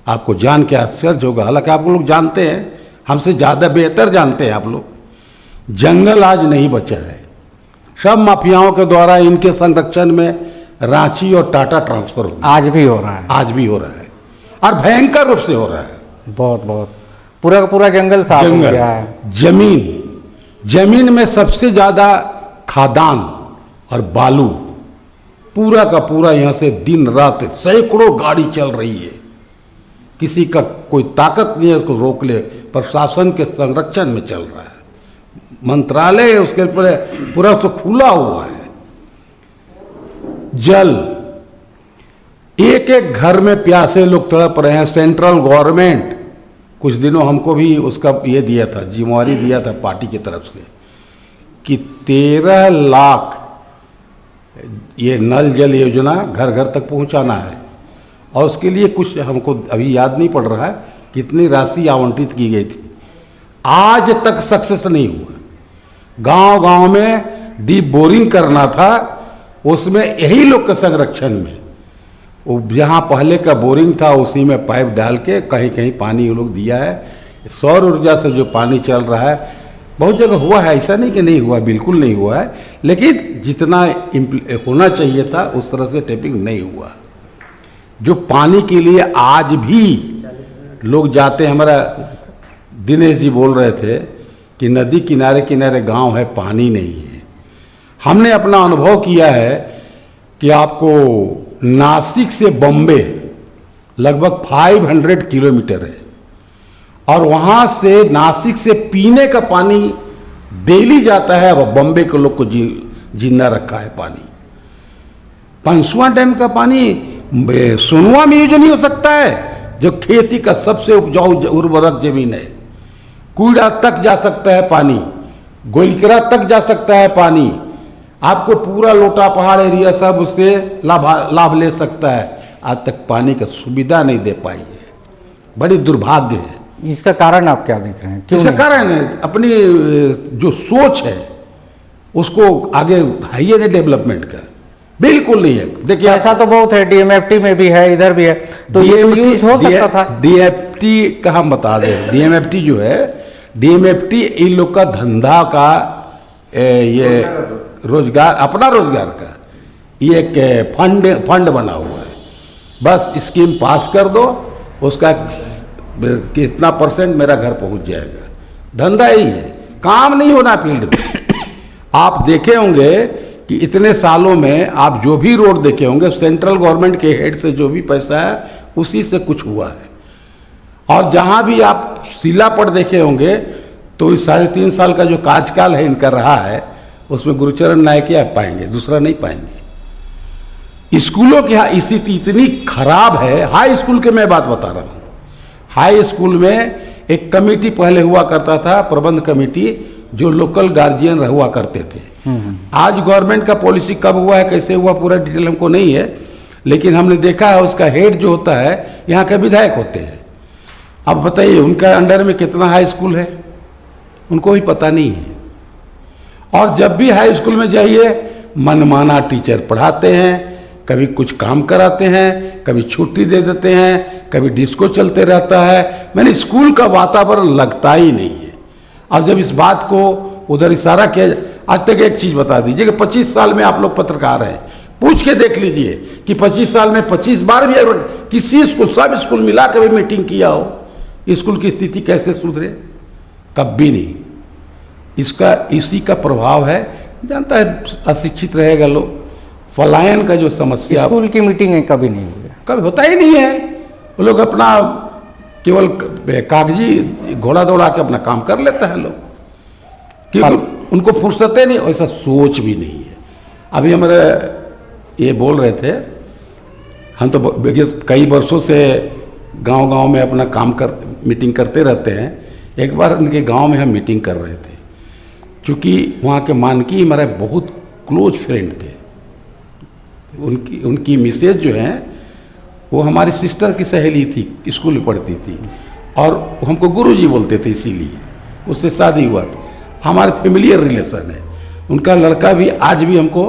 Speaker 6: आपको जान के आश्चर्य होगा, हालांकि आप लोग जानते हैं, हमसे ज़्यादा बेहतर जानते हैं आप लोग। जंगल आज नहीं बचा है, सब माफियाओं के द्वारा इनके संरक्षण में रांची और टाटा ट्रांसफर हो गया।
Speaker 2: आज भी हो रहा है,
Speaker 6: आज भी हो रहा है, और भयंकर रूप से हो रहा है।
Speaker 2: बहुत बहुत पूरा का पूरा जंगल साफ हो गया है।
Speaker 6: जमीन में सबसे ज़्यादा खादान और बालू, पूरा का पूरा यहाँ से दिन रात सैकड़ों गाड़ी चल रही है। किसी का कोई ताकत नहीं है उसको रोक ले, प्रशासन के संरक्षण में चल रहा है। मंत्रालय उसके पूरा तो खुला हुआ है। जल, एक एक घर में प्यासे लोग तड़प रहे हैं। सेंट्रल गवर्नमेंट कुछ दिनों हमको भी उसका ये दिया था, जिम्मेवारी दिया था पार्टी की तरफ से कि 13 लाख ये नल जल योजना घर घर तक पहुंचाना है, और उसके लिए कुछ हमको अभी याद नहीं पड़ रहा है कितनी राशि आवंटित की गई थी। आज तक सक्सेस नहीं हुआ। गांव गांव में डीप बोरिंग करना था, उसमें यही लोग के संरक्षण में वो जहाँ पहले का बोरिंग था उसी में पाइप डाल के कहीं कहीं पानी वो लोग दिया है। सौर ऊर्जा से जो पानी चल रहा है बहुत जगह हुआ है, ऐसा नहीं कि नहीं हुआ, बिल्कुल नहीं हुआ है, लेकिन जितना होना चाहिए था उस तरह से टैपिंग नहीं हुआ। जो पानी के लिए आज भी लोग जाते हैं, हमारा दिनेश जी बोल रहे थे कि नदी किनारे किनारे गांव है, पानी नहीं है। हमने अपना अनुभव किया है कि आपको नासिक से बम्बे लगभग 500 किलोमीटर है, और वहाँ से नासिक से पीने का पानी डेली जाता है, और बम्बे के लोग को जिंदा रखा है पानी। पंसुआ डैम का पानी सोनुआ में यूज नहीं हो सकता है, जो खेती का सबसे उपजाऊ उर्वरक जमीन है। कुड़ा तक जा सकता है पानी, गोलकरा तक जा सकता है पानी। आपको पूरा लोटा पहाड़ एरिया सब उससे लाभ ले सकता है। आज तक पानी का सुविधा नहीं दे पाई है, बड़ी दुर्भाग्य है।
Speaker 2: इसका कारण आप क्या देख रहे हैं?
Speaker 6: इसका कारण है अपनी जो सोच है उसको आगे है ही नहीं, डेवलपमेंट का बिल्कुल नहीं है। देखिए
Speaker 2: ऐसा तो बहुत है, डीएमएफटी में भी है, इधर भी है, तो ये यूज हो सकता था।
Speaker 6: डीएफटी का हम बता दें, डीएमएफटी जो है, डीएमएफटी इन लोग का धंधा का ये रोजगार, अपना रोजगार का ये एक फंड बना हुआ है। बस स्कीम पास कर दो, उसका कितना % मेरा घर पहुंच जाएगा। धंधा ही है, काम नहीं होना फील्ड में। आप देखे होंगे कि इतने सालों में आप जो भी रोड देखे होंगे, सेंट्रल गवर्नमेंट के हेड से जो भी पैसा है उसी से कुछ हुआ है। और जहां भी आप शिलापट देखे होंगे तो इस 3.5 साल का जो कार्यकाल है इनका रहा है, उसमें गुरुचरण नायक आप पाएंगे, दूसरा नहीं पाएंगे। स्कूलों की स्थिति इतनी खराब है। हाई स्कूल के मैं बात बता रहा हूँ। हाई स्कूल में एक कमेटी पहले हुआ करता था, प्रबंध कमेटी, जो लोकल गार्जियन हुआ करते थे। आज गवर्नमेंट का पॉलिसी कब हुआ है, कैसे हुआ, पूरा डिटेल हमको नहीं है, लेकिन हमने देखा है उसका हेड जो होता है यहाँ के विधायक होते हैं। अब बताइए उनका अंडर में कितना हाई स्कूल है, उनको ही पता नहीं है। और जब भी हाई स्कूल में जाइए मनमाना टीचर पढ़ाते हैं, कभी कुछ काम कराते हैं, कभी छुट्टी दे देते हैं, कभी डिस्को चलते रहता है। मैंने स्कूल का वातावरण लगता ही नहीं है। और जब इस बात को उधर इशारा किया, आज तक एक चीज़ बता दीजिए कि 25 साल में आप लोग पत्रकार हैं, पूछ के देख लीजिए कि 25 साल में 25 बार भी अगर किसी स्कूल, सब स्कूल मिला के भी मीटिंग किया हो, स्कूल की स्थिति कैसे सुधरे? कभी नहीं। इसका इसी का प्रभाव है। जानता है, अशिक्षित रहेगा लोग, पलायन का जो समस्या,
Speaker 2: स्कूल की मीटिंग कभी नहीं हुई,
Speaker 6: कभी होता ही नहीं है। वो लोग अपना केवल कागजी घोड़ा दौड़ा के अपना काम कर लेता है लोग, क्योंकि उनको फुर्सतें नहीं, ऐसा सोच भी नहीं है। अभी हमारे ये बोल रहे थे, हम तो कई वर्षों से गांव-गांव में अपना काम मीटिंग करते रहते हैं। एक बार उनके गांव में हम मीटिंग कर रहे थे, क्योंकि वहाँ के मानकी हमारे बहुत क्लोज फ्रेंड थे। उनकी मिसेज जो हैं वो हमारी सिस्टर की सहेली थी, स्कूल में पढ़ती थी, और हमको गुरुजी बोलते थे, इसीलिए उससे शादी हुआ था। हमारे फैमिलियर रिलेशन है। उनका लड़का भी आज भी हमको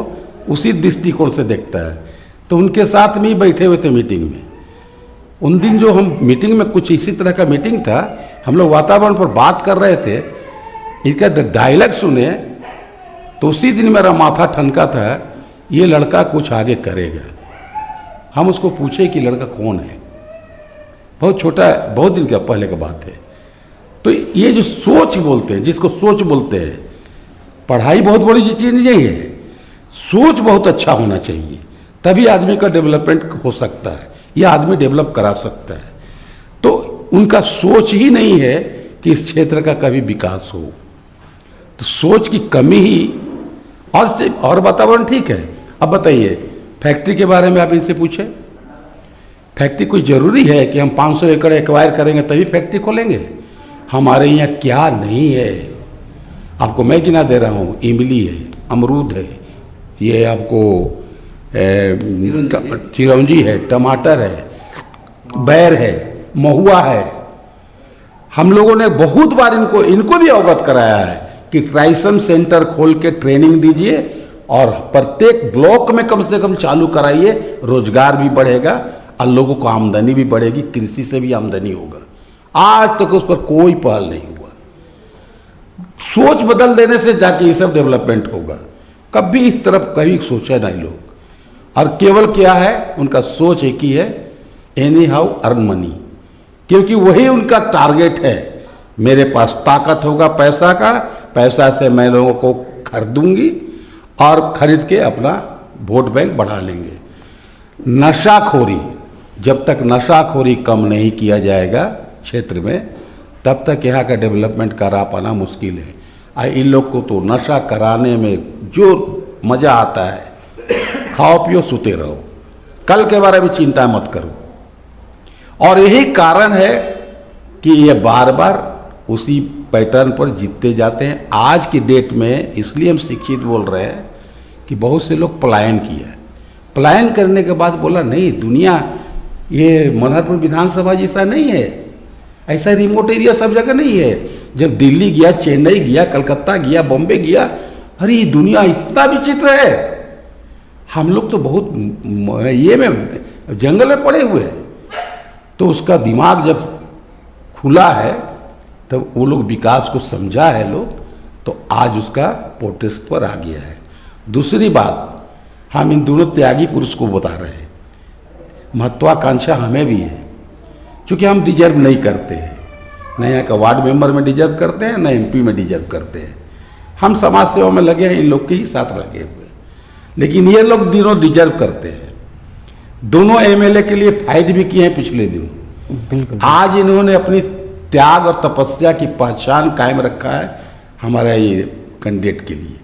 Speaker 6: उसी दृष्टिकोण से देखता है। तो उनके साथ में ही बैठे हुए थे मीटिंग में। उन दिन जो हम मीटिंग में, कुछ इसी तरह का मीटिंग था, हम लोग वातावरण पर बात कर रहे थे, इनका डायलॉग सुने तो उसी दिन मेरा माथा ठनका था, ये लड़का कुछ आगे करेगा। हम उसको पूछे कि लड़का कौन है, बहुत छोटा है, बहुत दिन का पहले का बात है। तो ये जो सोच बोलते हैं, जिसको सोच बोलते हैं, पढ़ाई बहुत बड़ी चीज़ नहीं है, सोच बहुत अच्छा होना चाहिए, तभी आदमी का डेवलपमेंट हो सकता है, यह आदमी डेवलप करा सकता है। तो उनका सोच ही नहीं है कि इस क्षेत्र का कभी विकास हो। तो सोच की कमी ही, और वातावरण ठीक है। अब बताइए, फैक्ट्री के बारे में आप इनसे पूछे, फैक्ट्री कोई ज़रूरी है कि हम 500 एकड़ एक्वायर करेंगे तभी फैक्ट्री खोलेंगे? हमारे यहाँ क्या नहीं है, आपको मैं गिना दे रहा हूँ। इमली है, अमरूद है, ये आपको चिरौंजी है, टमाटर है, बैर है, महुआ है। हम लोगों ने बहुत बार इनको भी अवगत कराया है कि ट्राइसन सेंटर खोल के ट्रेनिंग दीजिए और प्रत्येक ब्लॉक में कम से कम चालू कराइए, रोजगार भी बढ़ेगा और लोगों को आमदनी भी बढ़ेगी, कृषि से भी आमदनी होगा। आज तक उस पर कोई पहल नहीं हुआ। सोच बदल देने से जाके ये सब डेवलपमेंट होगा। कभी इस तरफ कभी सोचा नहीं लोग, और केवल क्या है, उनका सोच एक ही है, एनी हाउ अर्न मनी, क्योंकि वही उनका टारगेट है। मेरे पास ताकत होगा पैसा का, पैसा से मैं लोगों को खरीदूंगी और खरीद के अपना वोट बैंक बढ़ा लेंगे। नशाखोरी, जब तक नशाखोरी कम नहीं किया जाएगा क्षेत्र में, तब तक यहाँ का डेवलपमेंट करा पाना मुश्किल है। इन लोग को तो नशा कराने में जो मज़ा आता है, खाओ पियो सोते रहो, कल के बारे में चिंता मत करो। और यही कारण है कि ये बार बार उसी पैटर्न पर जीतते जाते हैं। आज की डेट में इसलिए हम शिक्षित बोल रहे हैं कि बहुत से लोग पलायन किया। पलायन करने के बाद बोला नहीं, दुनिया ये मनहरपुर विधानसभा जैसा नहीं है, ऐसा रिमोट एरिया सब जगह नहीं है। जब दिल्ली गया, चेन्नई गया, कलकत्ता गया, बॉम्बे गया, अरे दुनिया इतना विचित्र है। हम लोग तो बहुत ये में जंगल में पड़े हुए हैं। तो उसका दिमाग जब खुला है तब वो लोग विकास को समझा है लोग, तो आज उसका पोटेस्ट पर आ गया है। दूसरी बात, हम इन दोनों त्यागी पुरुष को बता रहे हैं, महत्वाकांक्षा हमें भी है, क्योंकि हम डिजर्व नहीं करते हैं, न यहाँ का वार्ड मेंबर में डिजर्व करते हैं, न एमपी में डिजर्व करते हैं। हम समाज सेवा में लगे हैं, इन लोग के ही साथ लगे हुए, लेकिन ये लोग दिनों डिजर्व करते हैं। दोनों एमएलए के लिए फाइट भी किए हैं पिछले दिनों।
Speaker 3: बिल्कुल।
Speaker 6: आज इन्होंने अपनी त्याग और तपस्या की पहचान कायम रखा है हमारा ये कैंडिडेट के लिए।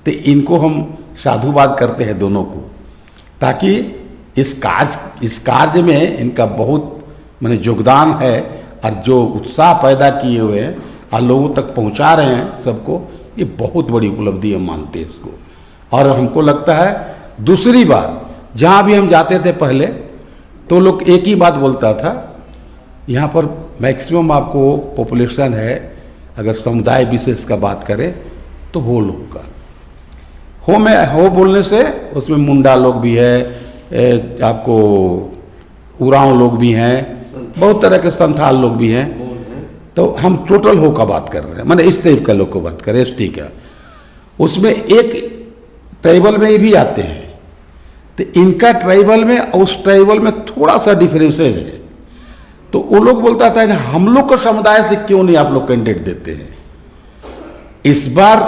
Speaker 6: तो इनको हम साधुवाद करते हैं दोनों को, ताकि इस कार्य में इनका बहुत माने योगदान है, और जो उत्साह पैदा किए हुए हैं और लोगों तक पहुंचा रहे हैं सबको, ये बहुत बड़ी उपलब्धि हम मानते हैं इसको। और हमको लगता है, दूसरी बात, जहाँ भी हम जाते थे पहले तो लोग एक ही बात बोलता था, यहाँ पर मैक्सिमम आपको पॉपुलेशन है, अगर समुदाय विशेष का बात करें तो वो लोग का हो बोलने से उसमें मुंडा लोग भी है, आपको उरांव लोग भी हैं, बहुत तरह के संथाल लोग भी हैं। तो हम टोटल हो का बात कर रहे हैं, मैंने इस टाइप का लोग को बात करें, एसटी का। उसमें एक ट्राइबल में भी आते हैं, तो इनका ट्राइबल में और उस ट्राइबल में थोड़ा सा डिफरेंसेज है। तो वो लोग बोलता था ना, हम लोग को समुदाय से क्यों नहीं आप लोग कैंडिडेट देते हैं। इस बार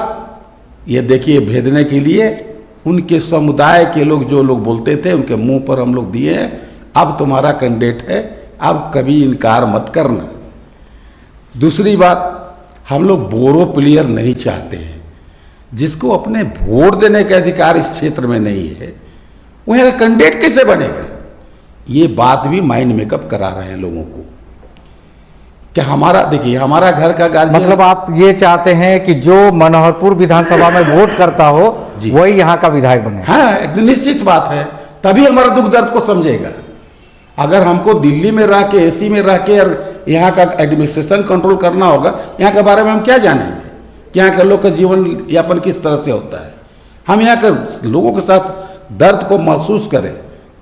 Speaker 6: ये देखिए, भेजने के लिए उनके समुदाय के लोग, जो लोग बोलते थे, उनके मुंह पर हम लोग दिए हैं, अब तुम्हारा कैंडिडेट है, अब कभी इनकार मत करना। दूसरी बात, हम लोग बोरो प्लेयर नहीं चाहते हैं। जिसको अपने वोट देने का अधिकार इस क्षेत्र में नहीं है, वह कैंडिडेट कैसे बनेगा। ये बात भी माइंड मेकअप करा रहे हैं लोगों को। क्या हमारा, देखिए, हमारा घर का गार्जियन,
Speaker 2: मतलब आप ये चाहते हैं कि जो मनोहरपुर विधानसभा में वोट करता हो वही यहाँ का विधायक बने।
Speaker 6: हाँ, एकदम निश्चित बात है, तभी हमारा दुख दर्द को समझेगा। अगर हमको दिल्ली में रह के, एसी में रह के और यहाँ का एडमिनिस्ट्रेशन कंट्रोल करना होगा, यहाँ के बारे में हम क्या जानेंगे कि यहाँ के लोग का जीवन यापन किस तरह से होता है। हम यहाँ के लोगों के साथ दर्द को महसूस करें,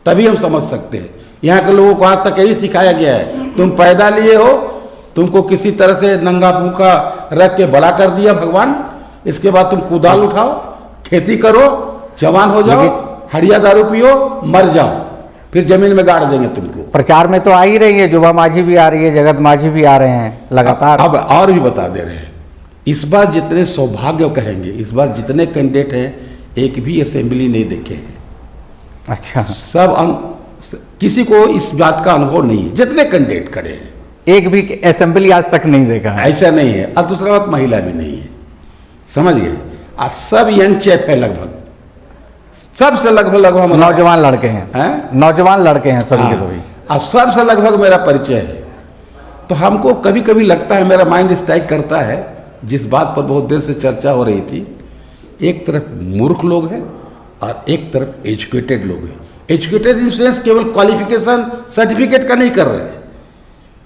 Speaker 6: तभी हम समझ सकते हैं। यहाँ के लोगों को आज तक यही सिखाया गया है, तुम पैदा लिए हो, तुमको किसी तरह से नंगा फूंका रख के बड़ा कर दिया भगवान, इसके बाद तुम कुदाल उठाओ, खेती करो, जवान हो जाओ, हड़िया दारू पियो, मर जाओ, फिर जमीन में गाड़ देंगे तुमको।
Speaker 2: प्रचार में तो आ ही रही है, जुबा माझी भी आ रही है, जगत माझी भी आ रहे हैं लगातार।
Speaker 6: अब और भी बता दे रहे हैं, इस बार जितने सौभाग्य कहेंगे, इस बार जितने कैंडिडेट हैं, एक भी असेंबली नहीं देखे हैं।
Speaker 2: अच्छा,
Speaker 6: सब किसी को इस बात का अनुभव नहीं है, जितने कैंडिडेट खड़े हैं,
Speaker 2: एक भी असेंबली आज तक नहीं देखा है।
Speaker 6: ऐसा नहीं है। और दूसरा बात, महिला भी नहीं है, समझ गए। आज सब यंग चेप है, लगभग सबसे लगभग
Speaker 2: नौजवान लड़के हैं, नौजवान लड़के हैं सभी के सभी।
Speaker 6: अब सबसे लगभग मेरा परिचय है। तो हमको कभी कभी लगता है, मेरा माइंड स्ट्राइक करता है, जिस बात पर बहुत देर से चर्चा हो रही थी, एक तरफ मूर्ख लोग हैं और एक तरफ एजुकेटेड लोग हैं। एजुकेटेड इन सेंस केवल क्वालिफिकेशन सर्टिफिकेट का नहीं कर रहे हैं,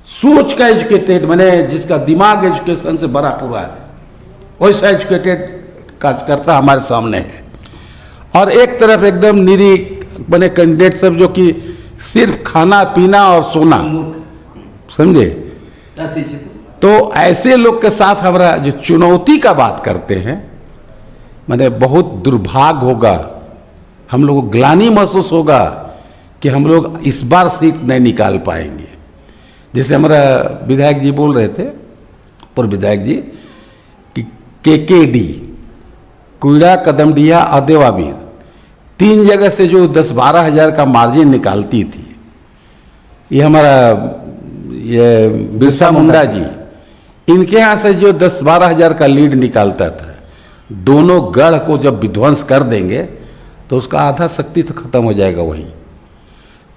Speaker 6: सोच का एजुकेटेड, मैंने जिसका दिमाग एजुकेशन से भरा पूरा है, वैसा एजुकेटेड कार्यकर्ता हमारे सामने है। और एक तरफ एकदम निरी बने कैंडिडेट सब, जो कि सिर्फ खाना पीना और सोना, समझे। तो ऐसे लोग के साथ हमारा जो चुनौती का बात करते हैं, मैंने बहुत दुर्भाग्य होगा, हम लोग को ग्लानि महसूस होगा कि हम लोग इस बार सीट नहीं निकाल पाएंगे। जैसे हमारा विधायक जी बोल रहे थे, पूर्व विधायक जी, कि केकेडी, कुड़ा, कदमडिया और देवाबीर, 3 जगह से जो 10-12 हज़ार का मार्जिन निकालती थी, ये हमारा ये बिरसा मुंडा जी, इनके यहाँ से जो 10-12 हज़ार का लीड निकालता था, दोनों गढ़ को जब विध्वंस कर देंगे तो उसका आधा शक्ति तो खत्म हो जाएगा। वहीं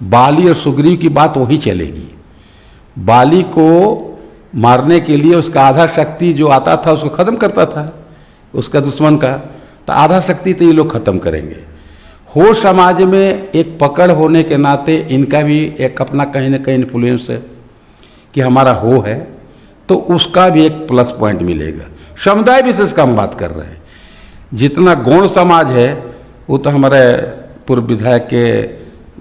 Speaker 6: बाली और सुग्रीव की बात वही चलेगी। बाली को मारने के लिए उसका आधा शक्ति जो आता था उसको खत्म करता था, उसका दुश्मन का, तो आधा शक्ति तो ये लोग खत्म करेंगे। हो समाज में एक पकड़ होने के नाते इनका भी एक अपना कहीं ना कहीं इन्फ्लुएंस है कि हमारा हो है, तो उसका भी एक प्लस पॉइंट मिलेगा। समुदाय विशेष का हम बात कर रहे हैं। जितना गौण समाज है वो तो हमारे पूर्व विधायक के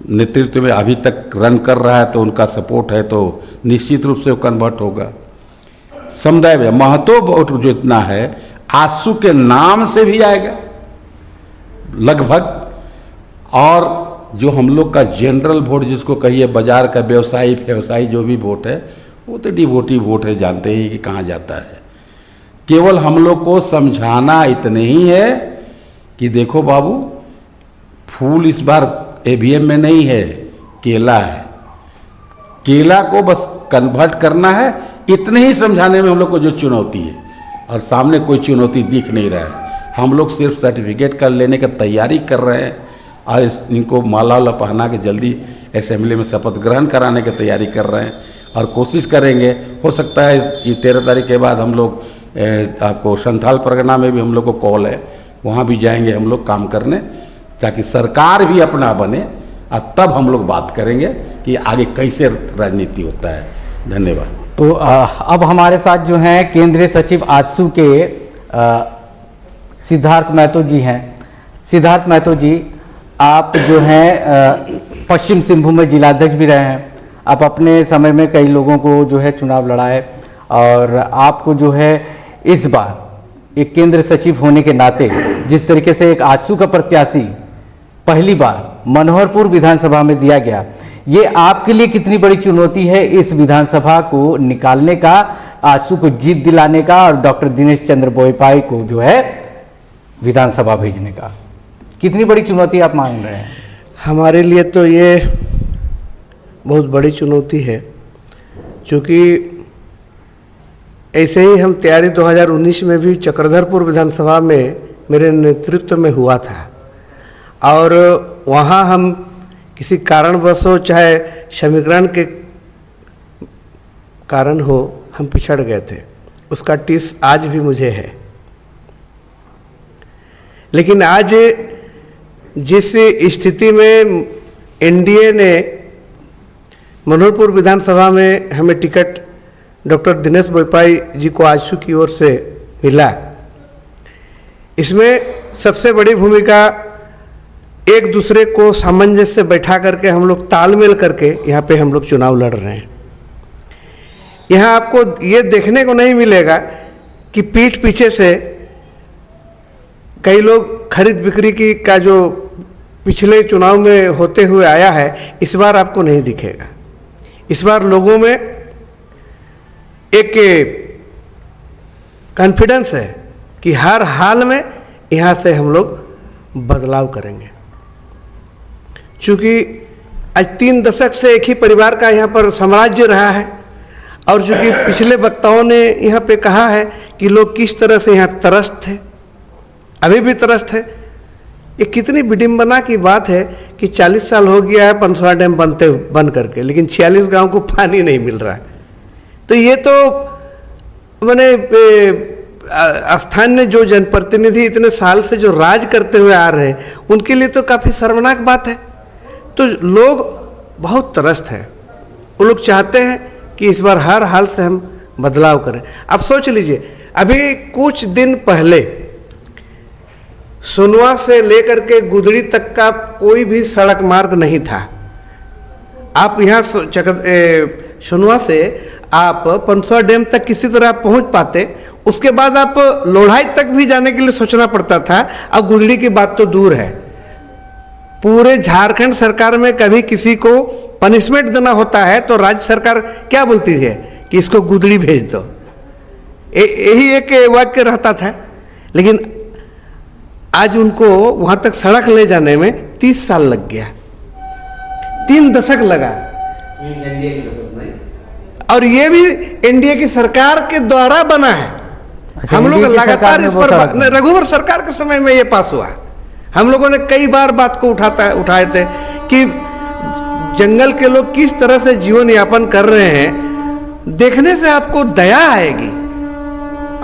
Speaker 6: नेतृत्व में अभी तक रन कर रहा है, तो उनका सपोर्ट है, तो निश्चित रूप से वो कन्वर्ट होगा। समुदाय में महतो वोट जो इतना है, आंसू के नाम से भी आएगा लगभग। और जो हम लोग का जनरल वोट, जिसको कहिए बाजार का व्यवसायी जो भी वोट है, वो तो डिवोटी वोट है, जानते ही कि कहाँ जाता है। केवल हम लोग को समझाना इतने ही है कि देखो बाबू, फूल इस बार ईवीएम में नहीं है, केला है, केला को बस कन्वर्ट करना है। इतने ही समझाने में हम लोग को जो चुनौती है, और सामने कोई चुनौती दिख नहीं रहा है। हम लोग सिर्फ सर्टिफिकेट का लेने की तैयारी कर रहे हैं और इनको माला वाला पहना के जल्दी असेंबली में शपथ ग्रहण कराने की तैयारी कर रहे हैं। और कोशिश करेंगे, हो सकता है ये 13 तारीख के बाद हम लोग आपको संथाल परगना में भी हम लोग को कॉल है, वहाँ भी जाएंगे हम लोग काम करने, ताकि सरकार भी अपना बने, और तब हम लोग बात करेंगे कि आगे कैसे राजनीति होता है। धन्यवाद।
Speaker 2: तो अब हमारे साथ जो हैं केंद्रीय सचिव आजसू के सिद्धार्थ महतो जी हैं। सिद्धार्थ महतो जी, आप जो हैं पश्चिम सिंहभूम में जिलाध्यक्ष भी रहे हैं। आप अपने समय में कई लोगों को जो है चुनाव लड़ाए और आपको जो है इस बार एक केंद्र सचिव होने के नाते जिस तरीके से एक आजसू का प्रत्याशी पहली बार मनोहरपुर विधानसभा में दिया गया, ये आपके लिए कितनी बड़ी चुनौती है इस विधानसभा को निकालने का, आजसू को जीत दिलाने का और डॉक्टर दिनेश चंद्र बोईपाई को जो है विधानसभा भेजने का? कितनी बड़ी चुनौती आप मान रहे हैं?
Speaker 7: हमारे लिए तो ये बहुत बड़ी चुनौती है, क्योंकि ऐसे ही हम तैयारी 2019 में भी चक्रधरपुर विधानसभा में मेरे नेतृत्व में हुआ था और वहाँ हम किसी कारणवश हो चाहे समीकरण के कारण हो हम पिछड़ गए थे। उसका टीस आज भी मुझे है। लेकिन आज जिस स्थिति में एनडीए ने मनोहरपुर विधानसभा में हमें टिकट डॉक्टर दिनेश बोईपाई जी को आजसू की ओर से मिला, इसमें सबसे बड़ी भूमिका एक दूसरे को सामंजस्य से बैठा करके हम लोग तालमेल करके यहाँ पे हम लोग चुनाव लड़ रहे हैं। यहाँ आपको ये देखने को नहीं मिलेगा कि पीठ पीछे से कई लोग खरीद बिक्री की का जो पिछले चुनाव में होते हुए आया है, इस बार आपको नहीं दिखेगा। इस बार लोगों में एक कॉन्फिडेंस है कि हर हाल में यहाँ से हम लोग बदलाव करेंगे। चूँकि आज 3 दशक से एक ही परिवार का यहाँ पर साम्राज्य रहा है और चूँकि पिछले वक्ताओं ने यहाँ पे कहा है कि लोग किस तरह से यहाँ त्रस्त थे, अभी भी त्रस्त है। ये कितनी विडंबना की बात है कि 40 साल हो गया है पंसवा डैम बन करके, लेकिन 46 गांव को पानी नहीं मिल रहा है। तो ये तो मैंने स्थानीय जो जनप्रतिनिधि इतने साल से जो राज करते हुए आ रहे हैं उनके लिए तो काफ़ी शर्मनाक बात है। तो लोग बहुत त्रस्त है, वो लोग चाहते हैं कि इस बार हर हाल से हम बदलाव करें। अब सोच लीजिए, अभी कुछ दिन पहले सोनवा से लेकर के गुदड़ी तक का कोई भी सड़क मार्ग नहीं था। आप यहाँ सोनवा से आप पंसवा डैम तक किसी तरह पहुँच पाते, उसके बाद आप लोढ़ाई तक भी जाने के लिए सोचना पड़ता था। अब गुदड़ी की बात तो दूर है। पूरे झारखंड सरकार में कभी किसी को पनिशमेंट देना होता है तो राज्य सरकार क्या बोलती है कि इसको गुदड़ी भेज दो, यही एक वाक्य रहता था। लेकिन आज उनको वहां तक सड़क ले जाने में 30 साल लग गया, 3 दशक लगा। और ये भी एनडीए की सरकार के द्वारा बना है। हम लोग लगातार इस पर रघुवर सरकार के समय में ये पास हुआ। हम लोगों ने कई बार बात को उठाए थे कि जंगल के लोग किस तरह से जीवन यापन कर रहे हैं, देखने से आपको दया आएगी।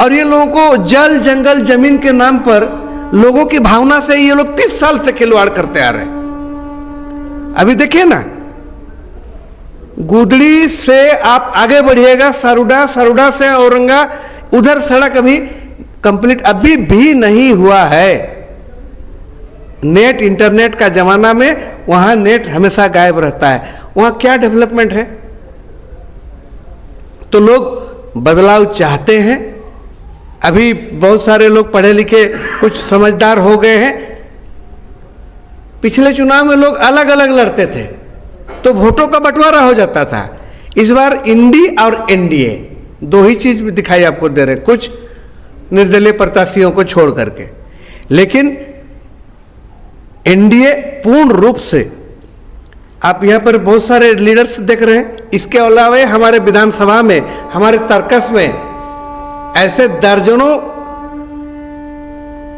Speaker 7: और ये लोगों को जल जंगल जमीन के नाम पर लोगों की भावना से ये लोग 30 साल से खिलवाड़ करते आ रहे हैं। अभी देखिए ना, गुदड़ी से आप आगे बढ़िएगा सरुडा, सरुडा से औरंगा, उधर सड़क अभी कंप्लीट अभी भी नहीं हुआ है। नेट इंटरनेट का जमाना में वहां नेट हमेशा गायब रहता है। वहां क्या डेवलपमेंट है? तो लोग बदलाव चाहते हैं। अभी बहुत सारे लोग पढ़े लिखे कुछ समझदार हो गए हैं। पिछले चुनाव में लोग अलग अलग लड़ते थे तो वोटों का बंटवारा हो जाता था। इस बार इंडी और एनडीए दो ही चीज दिखाई आपको दे रहे, कुछ निर्दलीय प्रत्याशियों को छोड़ करके। लेकिन एनडीए पूर्ण रूप से, आप यहाँ पर बहुत सारे लीडर्स देख रहे हैं। इसके अलावा हमारे विधानसभा में, हमारे तर्कस में ऐसे दर्जनों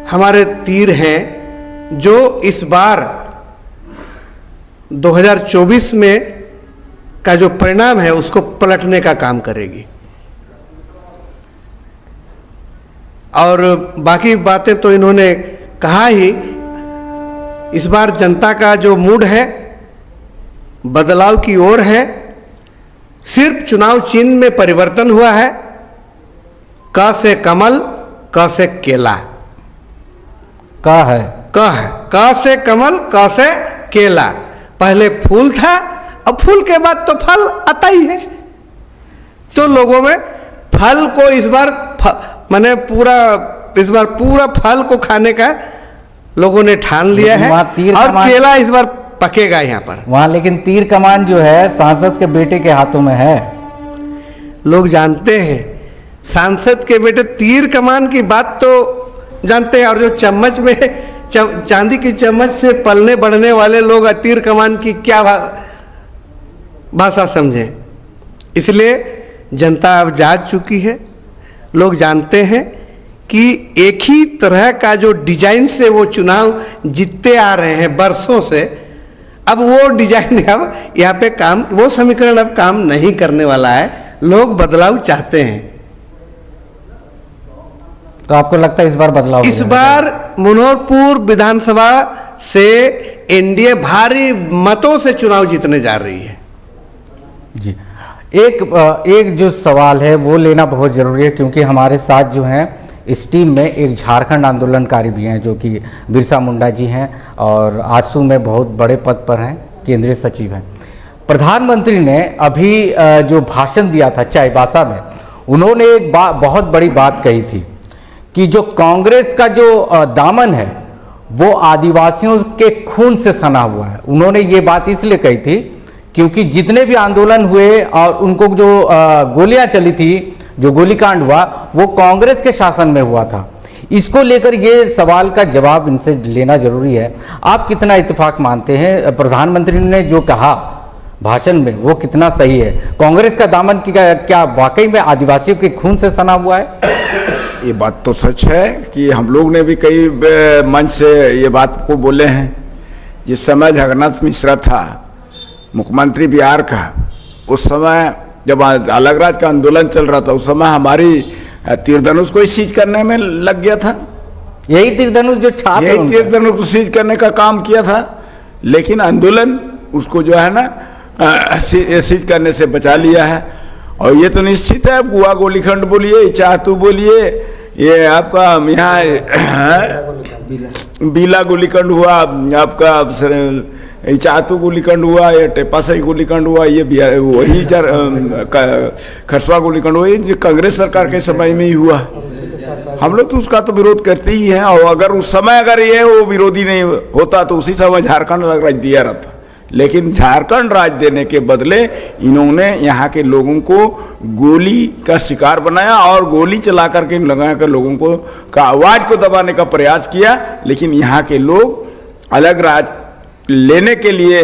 Speaker 7: हमारे तीर हैं जो इस बार 2024 में का जो परिणाम है उसको पलटने का काम करेगी। और बाकी बातें तो इन्होंने कहा ही। इस बार जनता का जो मूड है बदलाव की ओर है। सिर्फ चुनाव चिन्ह में परिवर्तन हुआ है। क से कमल, क से केला।
Speaker 2: का है
Speaker 7: क से कमल, क से केला। पहले फूल था, अब फूल के बाद तो फल आता ही है। तो लोगों में फल को इस बार इस बार पूरा फल को खाने का लोगों ने ठान लिया है।
Speaker 2: वहाँ तीर
Speaker 7: और
Speaker 2: कमान-
Speaker 7: केला इस बार पकेगा यहाँ पर।
Speaker 2: वहाँ लेकिन तीर कमान जो है सांसद के बेटे के हाथों में है।
Speaker 7: लोग जानते हैं, सांसद के बेटे तीर कमान की बात तो जानते हैं, और जो चम्मच में चांदी की चम्मच से पलने बढ़ने वाले लोग तीर कमान की क्या भाषा समझें। इसलिए जनता अब जाग चुकी है। लोग जानते हैं कि एक ही तरह का जो डिजाइन से वो चुनाव जीतते आ रहे हैं बरसों से, अब वो डिजाइन अब यहाँ पे काम, वो समीकरण अब काम नहीं करने वाला है। लोग बदलाव चाहते हैं।
Speaker 2: तो आपको लगता है इस बार बदलाव
Speaker 7: इस
Speaker 2: होगा?
Speaker 7: बार मनोहरपुर विधानसभा से एनडीए भारी मतों से चुनाव जीतने जा रही है।
Speaker 2: जी, एक जो सवाल है वो लेना बहुत जरूरी है, क्योंकि हमारे साथ जो हैं इस टीम में एक झारखंड आंदोलनकारी भी हैं जो कि बिरसा मुंडा जी हैं और आजसू में बहुत बड़े पद पर हैं, केंद्रीय सचिव हैं। प्रधानमंत्री ने अभी जो भाषण दिया था चाईबासा में, उन्होंने एक बहुत बड़ी बात कही थी कि जो कांग्रेस का जो दामन है वो आदिवासियों के खून से सना हुआ है। उन्होंने ये बात इसलिए कही थी क्योंकि जितने भी आंदोलन हुए और उनको जो गोलियां चली थी, जो गोलीकांड हुआ, वो कांग्रेस के शासन में हुआ था। इसको लेकर ये सवाल का जवाब इनसे लेना जरूरी है। आप कितना इत्तेफाक मानते हैं प्रधानमंत्री ने जो कहा भाषण में, वो कितना सही है? कांग्रेस का दामन की क्या वाकई में आदिवासियों के खून से सना हुआ है?
Speaker 4: ये बात तो सच है कि हम लोग ने भी कई मंच से ये बात को बोले हैं। जिस समय जगन्नाथ मिश्रा था मुख्यमंत्री बिहार का, उस समय जब अलग राज्य का आंदोलन चल रहा था, उस समय हमारी तीरधनुष को सीज करने में लग गया था।
Speaker 2: यही तीरधनुष जो छाप है
Speaker 4: यही तीरधनुष को सीज करने का काम किया था, लेकिन आंदोलन उसको जो है ना सीज करने से बचा लिया है। और ये तो निश्चित है, गुआ गोलीकांड बोलिए, चाहतू बोलिए, ये आपका यहाँ बीला गोलीकांड हुआ, आपका चाहतू गोलीकांड हुआ, ये टेपासाई गोलीकांड हुआ, ये वही खरसवा गोलीकांड हुआ, ये कांग्रेस सरकार के समय में ही हुआ। हम लोग तो उसका तो विरोध करते ही हैं। और अगर उस समय अगर ये वो विरोधी नहीं होता तो उसी समय झारखंड राज्य दिया रहता। लेकिन झारखंड राज्य देने के बदले इन्होंने यहाँ के लोगों को गोली का शिकार बनाया और गोली चला करके लगा कर लोगों को का आवाज़ को दबाने का प्रयास किया। लेकिन यहाँ के लोग अलग राज्य लेने के लिए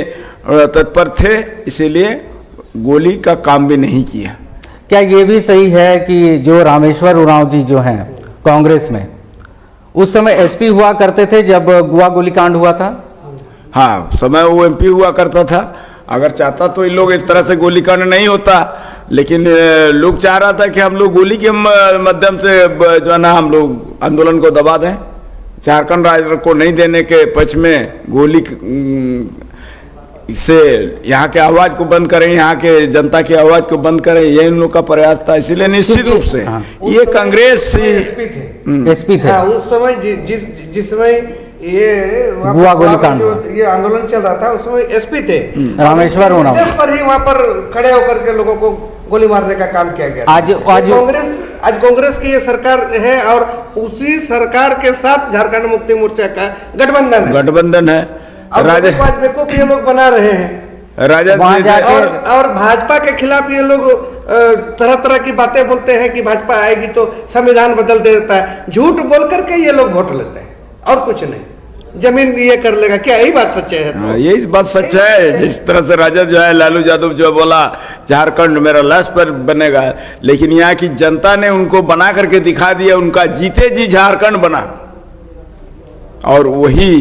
Speaker 4: तत्पर थे, इसीलिए गोली का काम भी नहीं किया।
Speaker 2: क्या ये भी सही है कि जो रामेश्वर उरांव जी जो हैं कांग्रेस में, उस समय एसपी हुआ करते थे जब गुआ गोलीकांड हुआ था?
Speaker 4: हाँ, समय वो एमपी हुआ करता था। अगर चाहता तो इन लोग इस तरह से गोलीकांड नहीं होता, लेकिन लोग चाह रहा था कि हम लोग गोली के माध्यम से जो है ना हम लोग आंदोलन को दबा दें। झारखंड राज्य को नहीं देने के पक्ष में गोली से यहाँ के आवाज़ को बंद करें, यहाँ के जनता की आवाज़ को बंद करें, ये इन लोग का प्रयास था। इसीलिए निश्चित रूप से ये कांग्रेस
Speaker 7: एसपी थे। हाँ, उस समय जिस समय ये
Speaker 2: गुआ गोलीकांड
Speaker 7: ये आंदोलन चल रहा था, उस समय एसपी थे
Speaker 2: रामेश्वर उरांव,
Speaker 7: पर ही वहाँ पर खड़े होकर के लोगों को गोली मारने का काम किया गया। आज कांग्रेस की ये सरकार है और उसी सरकार के साथ झारखंड मुक्ति मोर्चा का गठबंधन है। बेवकूफ ये लोग बना रहे हैं और भाजपा के खिलाफ ये लोग तरह तरह की बातें बोलते हैं कि भाजपा आएगी तो संविधान बदल देता है। झूठ बोल करके ये लोग वोट लेते हैं और कुछ नहीं, जमीन ये कर लेगा। क्या यही बात सच है?
Speaker 4: यही बात सच है। जिस तरह से राजा जो है लालू यादव जो बोला झारखंड मेरा लाश पर बनेगा, लेकिन यहाँ की जनता ने उनको बना करके दिखा दिया, उनका जीते जी झारखंड बना। और वही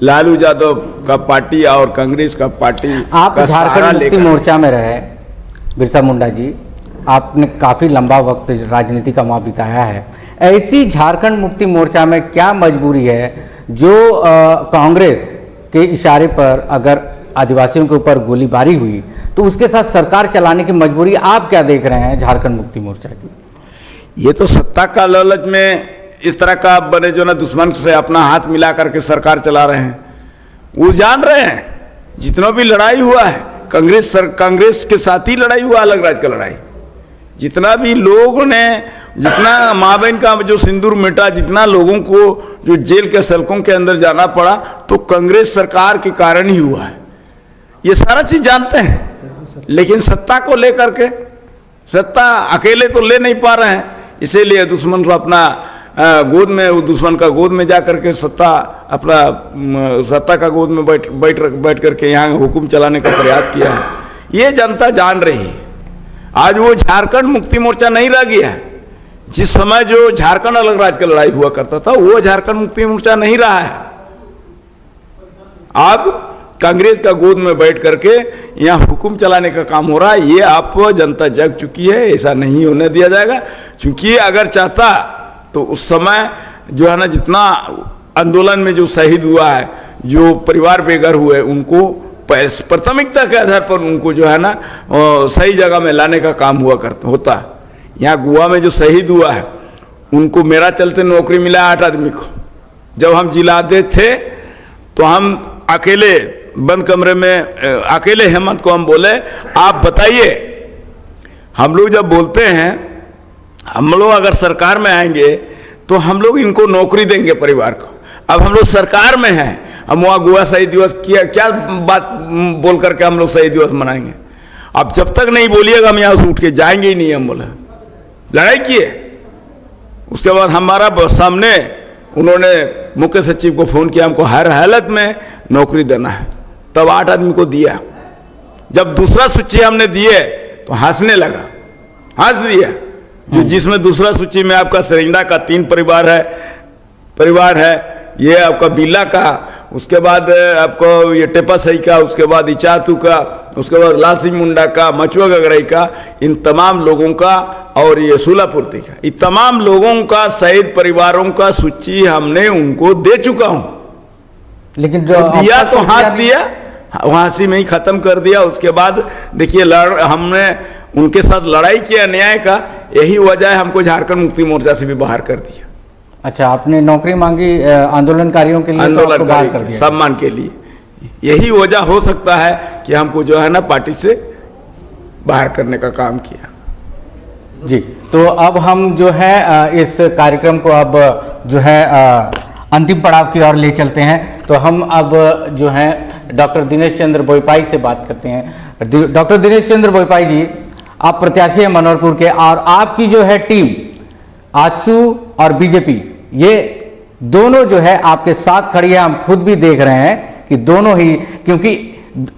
Speaker 4: लालू यादव का पार्टी और कांग्रेस का पार्टी
Speaker 2: आप झारखंड मुक्ति मोर्चा में रहे बिरसा मुंडा जी, आपने काफी लंबा वक्त राजनीति का वहाँ बिताया है। ऐसी झारखंड मुक्ति मोर्चा में क्या मजबूरी है जो कांग्रेस के इशारे पर अगर आदिवासियों के ऊपर गोलीबारी हुई तो उसके साथ सरकार चलाने की मजबूरी आप क्या देख रहे हैं झारखंड मुक्ति मोर्चा की?
Speaker 4: ये तो सत्ता का लालच में इस तरह का बने जो ना दुश्मन से अपना हाथ मिला करके सरकार चला रहे हैं। वो जान रहे हैं जितना भी लड़ाई हुआ है कांग्रेस के साथ ही लड़ाई हुआ, अलग राज्य का लड़ाई। जितना भी लोगों ने, जितना माँ बहन का जो सिंदूर मिटा, जितना लोगों को जो जेल के सड़कों के अंदर जाना पड़ा, तो कांग्रेस सरकार के कारण ही हुआ है। ये सारा चीज जानते हैं, लेकिन सत्ता को लेकर के, सत्ता अकेले तो ले नहीं पा रहे हैं, इसीलिए दुश्मन को अपना गोद में, दुश्मन का गोद में जा करके सत्ता का गोद में बैठ करके यहाँ हुकुम चलाने का प्रयास किया है। ये जनता जान रही है। आज वो झारखंड मुक्ति मोर्चा नहीं रह गया है। जिस समय जो झारखंड अलग राज्य का लड़ाई हुआ करता था, वो झारखंड मुक्ति मोर्चा नहीं रहा है। अब कांग्रेस का गोद में बैठ करके यहाँ हुकुम चलाने का काम हो रहा है। ये आप जनता जग चुकी है, ऐसा नहीं होने दिया जाएगा। क्योंकि अगर चाहता तो उस समय जो है ना, जितना आंदोलन में जो शहीद हुआ है, जो परिवार बेघर हुए, उनको प्राथमिकता के आधार पर उनको जो है ना सही जगह में लाने का काम होता। यहाँ गोवा में जो शहीद हुआ है, उनको मेरा चलते नौकरी मिला 8 आदमी को। जब हम जिला अध्यक्ष थे तो हम अकेले बंद कमरे में अकेले हेमंत को हम बोले, आप बताइए, हम लोग जब बोलते हैं हम लोग अगर सरकार में आएंगे तो हम लोग इनको नौकरी देंगे परिवार को। अब हम लोग सरकार में हैं, हम वहाँ गोवा शहीद दिवस क्या बात बोल करके हम लोग शहीद दिवस मनाएंगे? अब जब तक नहीं बोलिएगा हम यहाँ से उठ के जाएंगे ही नहीं। हम बोले, लड़ाई किए। उसके बाद हमारा सामने उन्होंने मुख्य सचिव को फोन किया, हमको हर हालत में नौकरी देना है। तब 8 आदमी को दिया। जब दूसरा सूची हमने दिए तो हंसने लगा, हंस दिया। जो जिसमें दूसरा सूची में आपका सरिंदा का 3 परिवार है, ये आपका बिल्ला का, उसके बाद आपको ये टेपा सही का, उसके बाद इचातू का, उसके बाद लाल सिंह मुंडा का, मचुआ गगरई का, इन तमाम लोगों का, और ये सूलापुर्ती का, इन तमाम लोगों का, शहीद परिवारों का सूची हमने उनको दे चुका हूं।
Speaker 2: लेकिन जो
Speaker 4: दिया तो हंस दिया, हंसी में ही खत्म कर दिया। उसके बाद देखिए हमने उनके साथ लड़ाई किया न्याय का, यही वजह है हमको झारखंड मुक्ति मोर्चा से भी बाहर कर दिया।
Speaker 2: अच्छा, आपने नौकरी मांगी आंदोलनकारियों के लिए,
Speaker 4: आंदोलनकारी के लिए, सम्मान के लिए। यही वजह हो सकता है कि हमको जो है ना पार्टी से बाहर करने का काम किया।
Speaker 2: जी, तो अब हम जो है इस कार्यक्रम को अब जो है अंतिम पड़ाव की ओर ले चलते हैं। तो हम अब जो है डॉक्टर दिनेश चंद्र बोईपाई से बात करते हैं। डॉक्टर दिनेश चंद्र बोईपाई जी, आप प्रत्याशी हैं मनोहरपुर के, और आपकी जो है टीम आजसू और बीजेपी, ये दोनों जो है आपके साथ खड़ी है। हम खुद भी देख रहे हैं कि दोनों ही, क्योंकि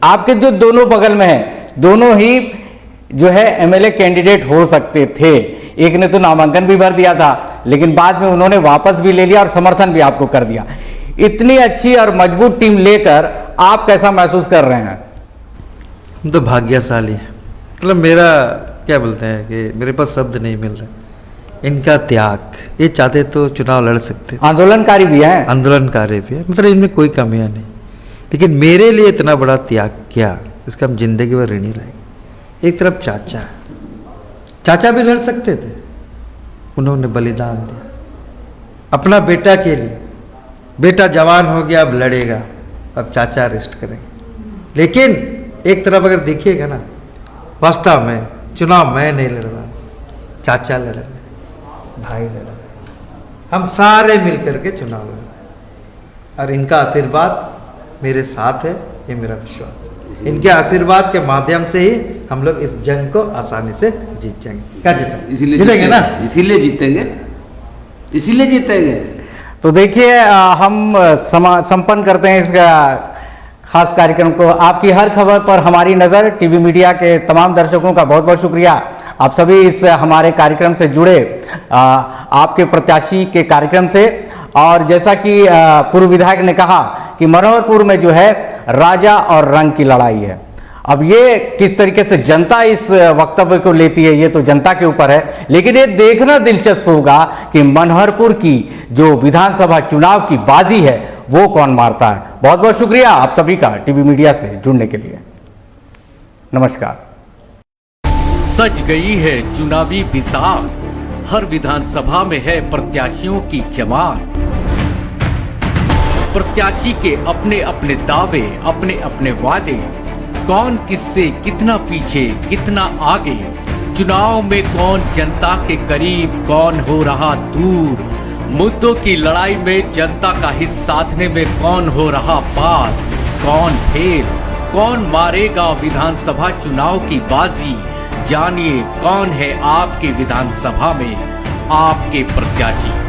Speaker 2: आपके जो दोनों बगल में हैं, दोनों ही जो है एमएलए कैंडिडेट हो सकते थे। एक ने तो नामांकन भी भर दिया था, लेकिन बाद में उन्होंने वापस भी ले लिया और समर्थन भी आपको कर दिया। इतनी अच्छी और मजबूत टीम लेकर आप कैसा महसूस कर रहे हैं?
Speaker 3: हम तो भाग्यशाली है। मतलब मेरा क्या बोलते हैं कि मेरे पास शब्द नहीं मिल रहा। इनका त्याग, ये चाहते तो चुनाव लड़ सकते,
Speaker 2: आंदोलनकारी भी हैं,
Speaker 3: आंदोलनकारी भी है, मतलब इनमें कोई कमियां नहीं। लेकिन मेरे लिए इतना बड़ा त्याग किया, इसका हम जिंदगी भर ऋणी रहेंगे। एक तरफ चाचा भी लड़ सकते थे, उन्होंने बलिदान दिया अपना बेटा के लिए। बेटा जवान हो गया, अब लड़ेगा, अब चाचा अरेस्ट करेंगे। लेकिन एक तरफ अगर देखिएगा ना, वास्तव में चुनाव मैं नहीं लड़ रहा, चाचा लड़ रहे, भाई लड़ रहे, हम सारे मिलकर के चुनाव लड़ रहे। और इनका आशीर्वाद मेरे साथ है, ये मेरा विश्वास है। इनके आशीर्वाद के माध्यम से ही हम लोग इस जंग को आसानी से जीत जाएंगे। क्या जीतेंगे ना?
Speaker 5: इसीलिए जीतेंगे।
Speaker 2: तो देखिए, हम संपन्न करते हैं इसका खास कार्यक्रम को। आपकी हर खबर पर हमारी नज़र, टीवी मीडिया के तमाम दर्शकों का बहुत बहुत शुक्रिया। आप सभी इस हमारे कार्यक्रम से जुड़े, आपके प्रत्याशी के कार्यक्रम से। और जैसा कि पूर्व विधायक ने कहा कि मनोहरपुर में जो है राजा और रंग की लड़ाई है। अब ये किस तरीके से जनता इस वक्तव्य को लेती है, ये तो जनता के ऊपर है। लेकिन ये देखना दिलचस्प होगा कि मनोहरपुर की जो विधानसभा चुनाव की बाजी है वो कौन मारता है। बहुत बहुत शुक्रिया आप सभी का टीवी मीडिया से जुड़ने के लिए। नमस्कार।
Speaker 1: सज गई है चुनावी बिसात, हर विधानसभा में है प्रत्याशियों की जमात। प्रत्याशी के अपने अपने दावे, अपने अपने वादे, कौन किससे कितना पीछे कितना आगे, चुनाव में कौन जनता के करीब कौन हो रहा दूर, मुद्दों की लड़ाई में जनता का हित साधने में कौन हो रहा पास, कौन फेल, कौन मारेगा विधानसभा चुनाव की बाजी। जानिए कौन है आपके विधानसभा में आपके प्रत्याशी।